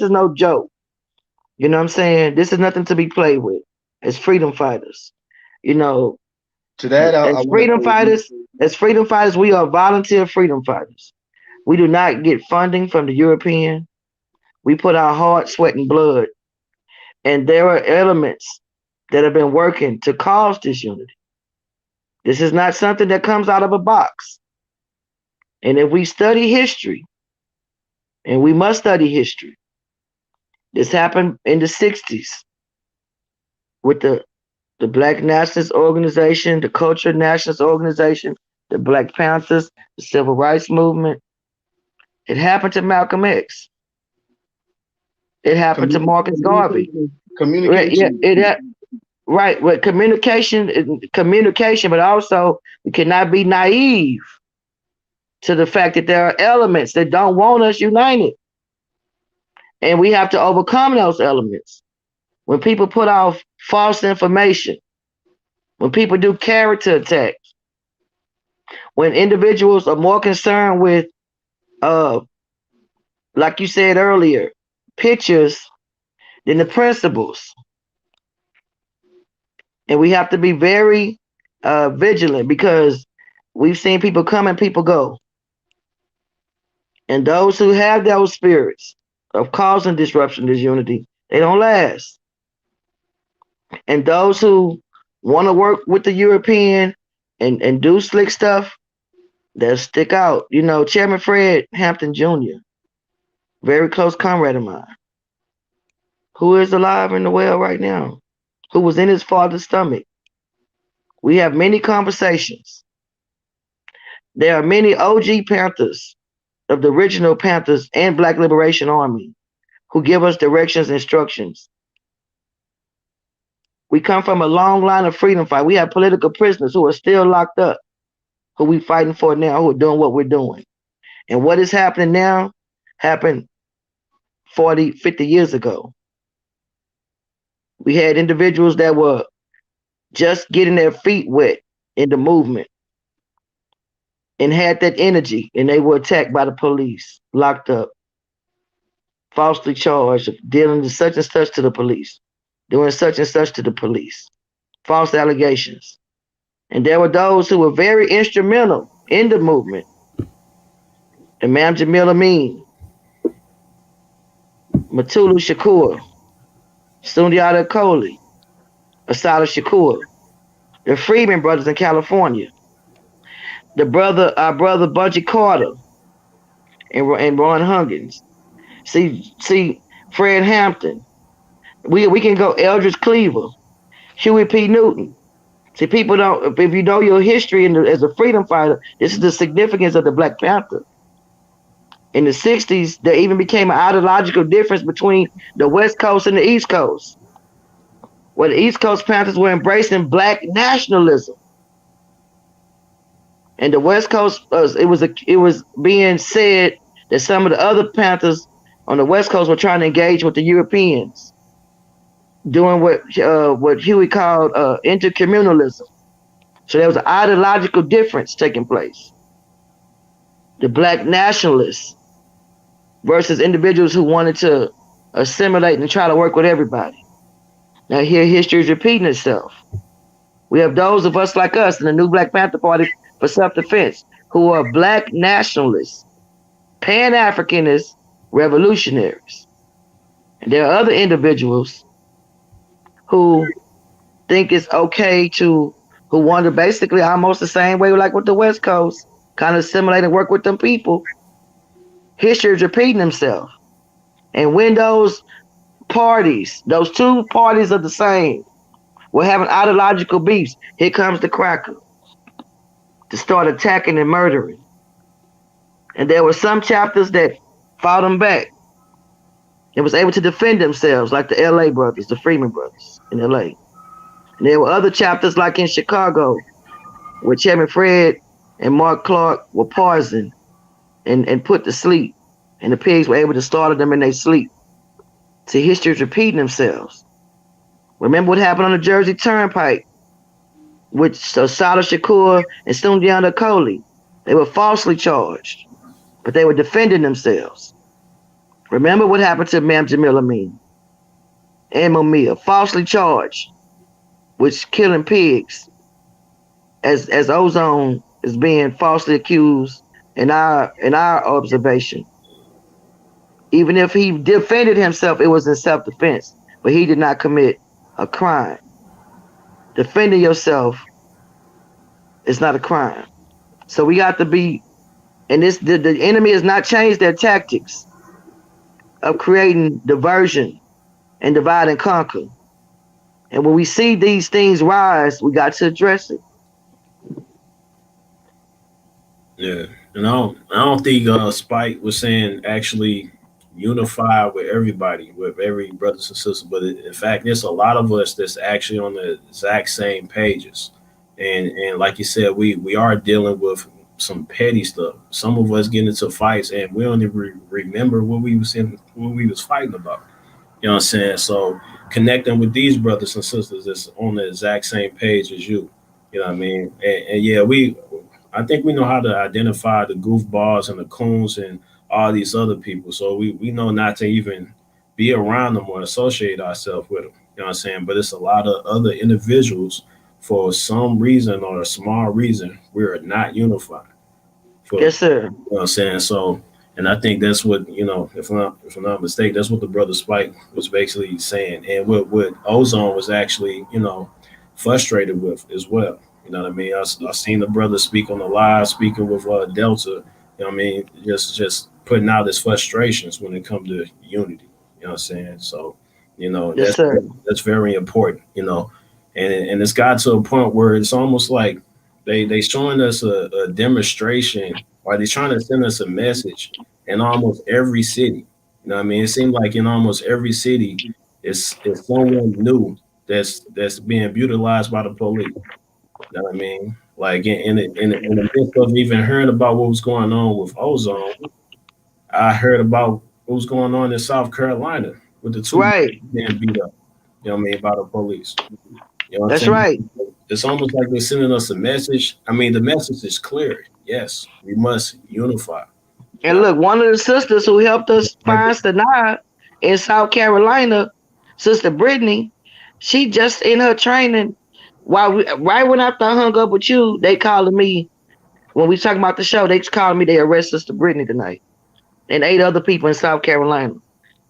is no joke. You know what I'm saying? This is nothing to be played with. As freedom fighters, to that, as freedom fighters, we are volunteer freedom fighters. We do not get funding from the European. We put our heart, sweat, and blood. And there are elements that have been working to cause disunity. This is not something that comes out of a box. And if we study history, and we must study history, this happened in the 60s with the Black Nationalist Organization, the Cultural Nationalist Organization, the Black Panthers, the Civil Rights Movement. It happened to Malcolm X. It happened to Marcus Garvey. Communication. Right, with communication, but also we cannot be naive to the fact that there are elements that don't want us united. And we have to overcome those elements. When people put out false information, when people do character attacks, when individuals are more concerned with, like you said earlier, pictures than the principles. And we have to be very vigilant because we've seen people come and people go. And those who have those spirits of causing disruption, disunity, they don't last. And those who want to work with the European and do slick stuff, they'll stick out. You know, Chairman Fred Hampton Jr., very close comrade of mine, who is alive and well right now, who was in his father's stomach. We have many conversations. There are many OG Panthers of the original Panthers and Black Liberation Army who give us directions, instructions. We come from a long line of freedom fight. We have political prisoners who are still locked up, who we fighting for now, who are doing what we're doing. And what is happening now happened 40, 50 years ago. We had individuals that were just getting their feet wet in the movement and had that energy, and they were attacked by the police, locked up, falsely charged of dealing with such and such to the police, doing such and such to the police, false allegations. And there were those who were very instrumental in the movement. Imam Jamil Amin, Matulu Shakur, Sundiata Kohli, Asada Shakur, the Freeman brothers in California, our brother Budgie Carter, and Ron Huggins. See, Fred Hampton. We can go Eldridge Cleaver, Huey P. Newton. See, people don't, if you know your history as a freedom fighter, this is the significance of the Black Panther. In the 60s, there even became an ideological difference between the West Coast and the East Coast, where the East Coast Panthers were embracing Black nationalism. And the West Coast, it was being said that some of the other Panthers on the West Coast were trying to engage with the Europeans, doing what Huey called intercommunalism. So there was an ideological difference taking place. The Black nationalists versus individuals who wanted to assimilate and try to work with everybody. Now here history is repeating itself. We have those of us like us in the new Black Panther Party for self-defense who are Black nationalists, Pan-Africanists, revolutionaries. And there are other individuals who think it's okay who want to basically almost the same way like with the West Coast, kind of assimilate and work with them people. History is repeating itself. And when those parties, those two parties are the same, we're having ideological beefs, here comes the cracker to start attacking and murdering. And there were some chapters that fought them back and was able to defend themselves, like the LA brothers, the Freeman brothers in LA. And there were other chapters like in Chicago, where Chairman Fred and Mark Clark were poisoned and put to sleep. And the pigs were able to slaughter them in their sleep. See, history is repeating themselves. Remember what happened on the Jersey Turnpike with Asada Shakur and Sundiata Kohli. They were falsely charged, but they were defending themselves. Remember what happened to Imam Jamil Amin and Mumia, falsely charged with killing pigs, as Ozone is being falsely accused in our observation. Even if he defended himself, it was in self-defense, but he did not commit a crime. Defending yourself is not a crime. So we got to be, and the enemy has not changed their tactics of creating diversion and divide and conquer. And when we see these things rise, we got to address it. Yeah, and I don't think Spike was saying actually unify with everybody, with every brothers and sisters. But in fact, there's a lot of us that's actually on the exact same pages, and like you said, we are dealing with some petty stuff. Some of us get into fights, and we don't even remember what we was fighting about. You know what I'm saying? So connecting with these brothers and sisters that's on the exact same page as you. You know what I mean? And yeah, I think we know how to identify the goofballs and the coons and all these other people. So we know not to even be around them or associate ourselves with them. You know what I'm saying? But it's a lot of other individuals for some reason or a small reason we're not unified. For Yes, sir. you know what I'm saying? So, and I think that's what, if I'm not mistaken, that's what the brother Spike was basically saying. And what Ozone was actually, frustrated with as well. You know what I mean? I seen the brother speak on the live, speaking with Delta. You know what I mean? Just putting out his frustrations when it comes to unity. You know what I'm saying? So, Yes, sir. that's very important. And it's got to a point where it's almost like they showing us a demonstration, or they trying to send us a message in almost every city. You know what I mean? It seems like in almost every city, it's someone new that's being brutalized by the police. You know what I mean? Like in the midst of even hearing about what was going on with Ozone, I heard about what was going on in South Carolina with the two Right. being beat up. You know what I mean, by the police. You know what I'm That's saying? right. It's almost like they're sending us a message. I mean, the message is clear. Yes, we must unify. You And know, look, one of the sisters who helped us like find Sanaa in South Carolina, Sister Brittany, she just in her training. Right when after I hung up with you, they calling me when we talking about the show. They calling me. They arrest Sister Brittany tonight and 8 other people in South Carolina.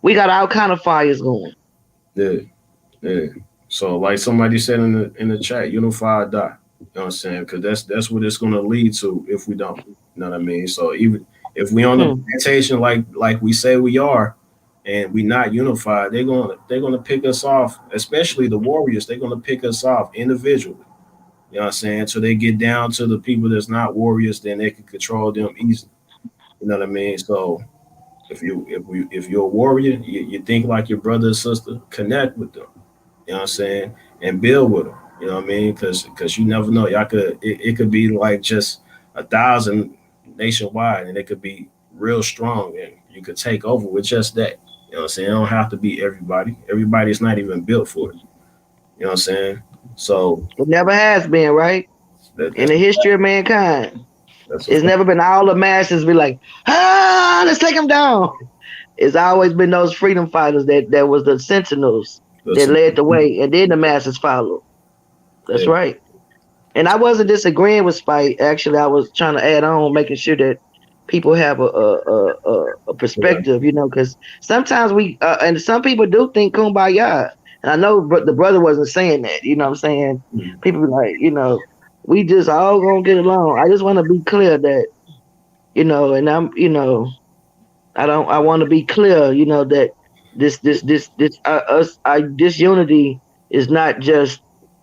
We got all kind of fires going. yeah, yeah. So like somebody said in the chat, unify or die. You know what I'm saying? Because that's what it's gonna lead to if we don't. You know what I mean? So even if we on the Hmm. plantation like we say we are, and we not unified, they're gonna pick us off. Especially the warriors, they're gonna pick us off individually. You know what I'm saying? So they get down to the people that's not warriors, then they can control them easily. You know what I mean? So if you're a warrior, you think like your brother or sister, connect with them. You know what I'm saying? And build with them. You know what I mean? Because you never know. It could be like just 1,000 nationwide, and it could be real strong, and you could take over with just that. You know what I'm saying? It don't have to be everybody. Everybody's not even built for it. You know what I'm saying? So It never has been, right? In that's the history of mankind, that's a it's fact. never been all the masses be like, let's take them down. It's always been those freedom fighters that was the sentinels That's that a, led the way, and then the masses followed. That's yeah, right. And I wasn't disagreeing with Spike. Actually, I was trying to add on, making sure that people have a perspective, because sometimes and some people do think kumbaya. And I know the brother wasn't saying that, you know what I'm saying? mm, People be like, we just all gonna get along. I just want to be clear that, and I want to be clear, that this unity is not just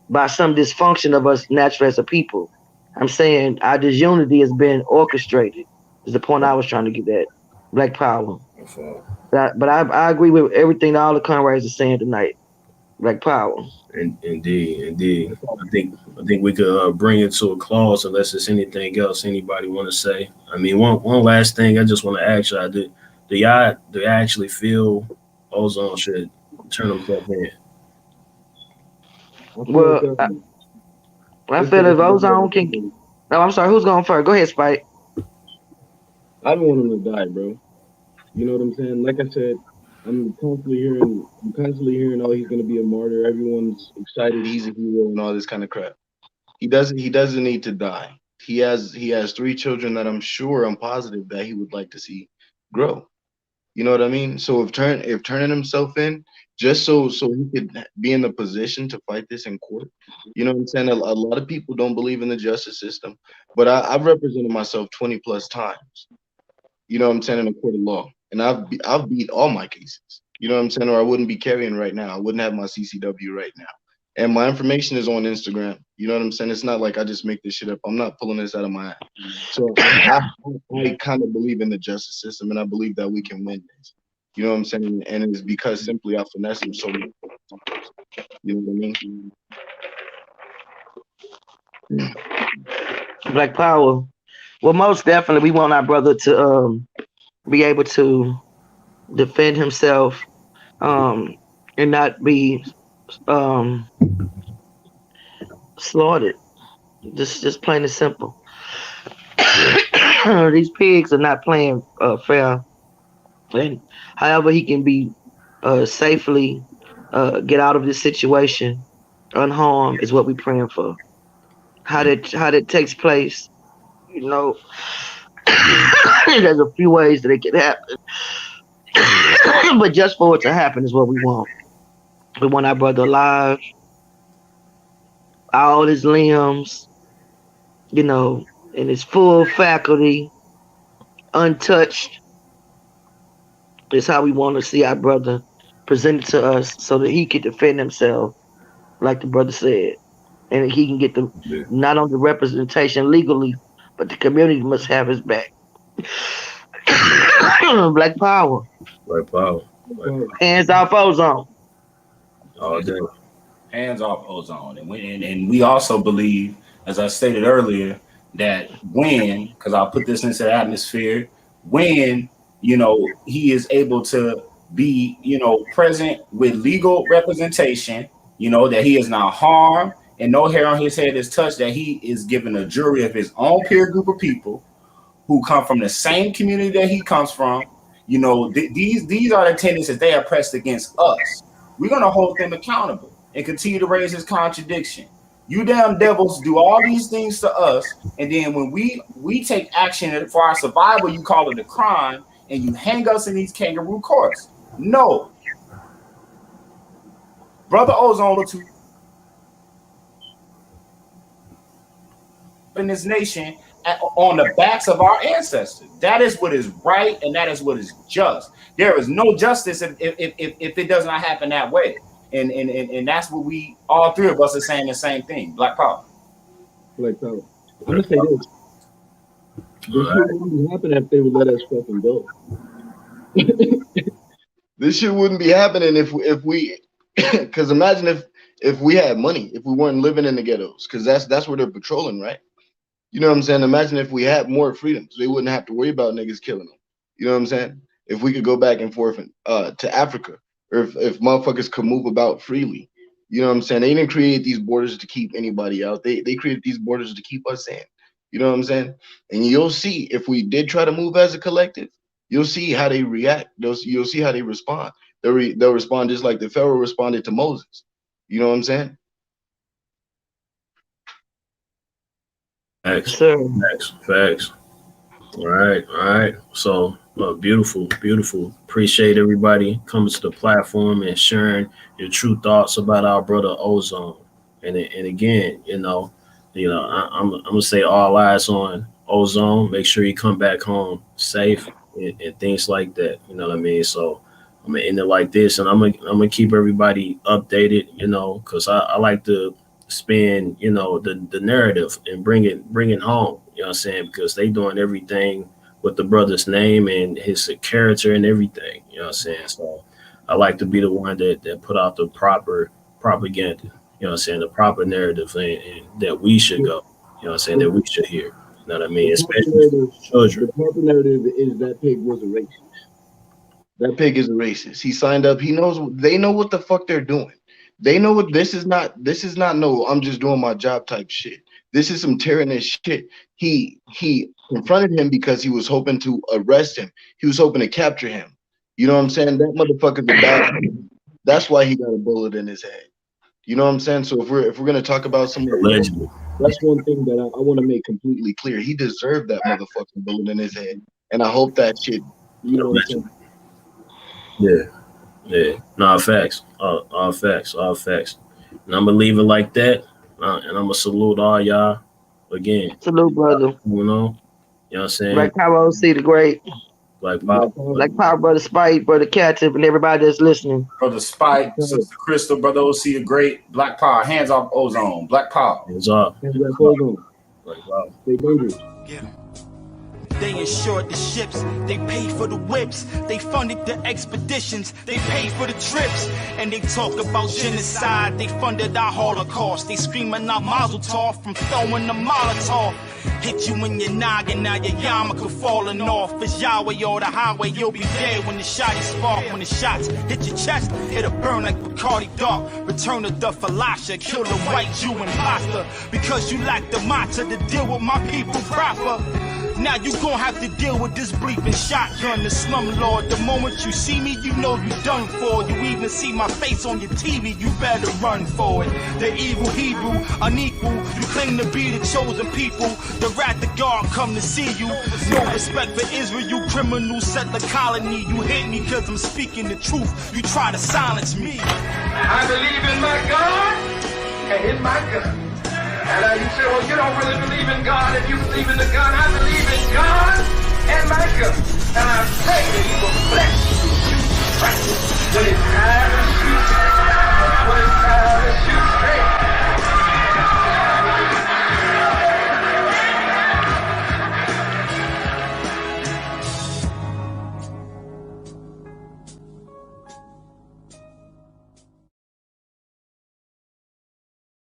by some dysfunction of us naturally as a people. I'm saying our disunity has been orchestrated. Is the point I was trying to get at. Black power. that's all. But I agree with everything that all the comrades are saying tonight. Black power. Indeed, indeed. I think we could bring it to a close unless there's anything else anybody want to say. I mean, one last thing I just want to ask y'all: do y'all actually feel Ozone should turn himself in? I feel like Well, I it's the feel end if of the Ozone can. day. No, I'm sorry. Who's going first? Go ahead, Spike. I don't want him to die, bro. You know what I'm saying? Like I said, I'm constantly hearing, oh, he's gonna be a martyr. Everyone's excited, he's a hero, and all this kind of crap. He doesn't need to die. He has 3 children that I'm positive that he would like to see grow. You know what I mean? So if turning himself in just so he could be in the position to fight this in court, you know what I'm saying? A lot of people don't believe in the justice system, but I've represented myself 20 plus times. You know what I'm saying, in a court of law, and I've beat all my cases. You know what I'm saying, or I wouldn't be carrying right now. I wouldn't have my CCW right now, And my information is on Instagram. You know what I'm saying? It's not like I just make this shit up. I'm not pulling this out of my ass. So I kind of believe in the justice system, and I believe that we can win this. You know what I'm saying? And it's because simply I finesse him so much. You know what I mean? Black Power. Well, most definitely, we want our brother to be able to defend himself, and not be slaughtered. Just plain and simple. These pigs are not playing fair, and however he can be safely get out of this situation unharmed is what we're praying for. How that takes place, you know, there's a few ways that it can happen, but just for it to happen is what we want. We want our brother alive, all his limbs, you know, in his full faculty, untouched. Is how we want to see our brother presented to us so that he can defend himself, like the brother said. And he can get the not only representation legally, but the community must have his back. Black Power. Black Power. Hands off Ozone. All day. Hands off Ozone. And we also believe, as I stated earlier, that when, because I'll put this into the atmosphere, when, you know, he is able to be, you know, present with legal representation, you know, that he is not harmed and no hair on his head is touched, that he is given a jury of his own peer group of people who come from the same community that he comes from. You know, these are the tendencies they are pressed against us. We're going to hold them accountable and continue to raise his contradiction. You damn devils do all these things to us, and then when we take action for our survival, you call it a crime, and you hang us in these kangaroo courts. No. Brother Ozone in this nation on the backs of our ancestors. That is what is right, and that is what is just. There is no justice if it does not happen that way. And that's what we, all three of us, are saying the same thing. Black Power. Black Power. I'm gonna say this. This shit wouldn't be happening if they would let us fucking go. This shit wouldn't be happening if we, because imagine if we had money, if we weren't living in the ghettos, because that's where they're patrolling, right? You know what I'm saying? Imagine if we had more freedoms, they wouldn't have to worry about niggas killing them. You know what I'm saying? If we could go back and forth to Africa, or if motherfuckers could move about freely. You know what I'm saying? They didn't create these borders to keep anybody out. They created these borders to keep us in. You know what I'm saying? And you'll see, if we did try to move as a collective, you'll see how they react. You'll see how they respond. They'll respond just like the Pharaoh responded to Moses. You know what I'm saying? Facts. All right. So beautiful. Appreciate everybody coming to the platform and sharing your true thoughts about our brother Ozone. And again, I'm gonna say all eyes on Ozone. Make sure you come back home safe and things like that. You know what I mean? So I'm gonna end it like this, and I'm gonna keep everybody updated. Because I like to spin, the narrative and bring it home. You know what I'm saying? Because they doing everything with the brother's name and his character and everything. You know what I'm saying? So I like to be the one that put out the proper propaganda. You know what I'm saying? The proper narrative and that we should go. You know what I'm saying? That we should hear. You know what I mean? Especially children. The proper narrative is that pig was a racist. That pig is a racist. He signed up. He knows. They know what the fuck they're doing. They know what this is not. This is not no, I'm just doing my job type shit. This is some tyrannous shit. He confronted him because he was hoping to arrest him. He was hoping to capture him. You know what I'm saying? That motherfucker's a bad. That's why he got a bullet in his head. You know what I'm saying? So if we're gonna talk about some allegedly, that's one thing that I want to make completely clear. He deserved that motherfucking bullet in his head, and I hope that shit. You know what I'm saying? Yeah. No, facts. All facts. And I'm gonna leave it like that. And I'm gonna salute all y'all again. Salute, brother. You know what I'm saying? Black Power OC the Great. Black Power. Black Power, Brother Spike, Brother Catip, and everybody that's listening. Brother Spike, Sister Crystal, Brother OC, the great. Black Power, hands off ozone. Black Power. Hands off. Black Power. Yeah. They insured the ships, they paid for the whips, they funded the expeditions, they paid for the trips, and they talk about genocide, they funded our Holocaust, they screaming out Mazel Tov from throwing the Molotov. Hit you in your noggin, now your yarmulke falling off. It's Yahweh or the highway, you'll be dead when the shotty spark. When the shots hit your chest, it'll burn like Bacardi Dark. Return to the Falasha, kill the white Jew imposter. Because you lack the matzah to deal with my people proper. Now you gon' have to deal with this bleeping shotgun, the slumlord. The moment you see me, you know you done for. You even see my face on your TV, you better run for it. The evil Hebrew, unequal, you claim to be the chosen people. The wrath of God come to see you. No respect for Israel, you criminal, set the colony. You hate me cause I'm speaking the truth. You try to silence me. I believe in my God and in my gun. And you say, well, you don't really believe in God. If you believe in the gun, I believe in God and my gun. And I pray that He will bless you when it's time to shoot.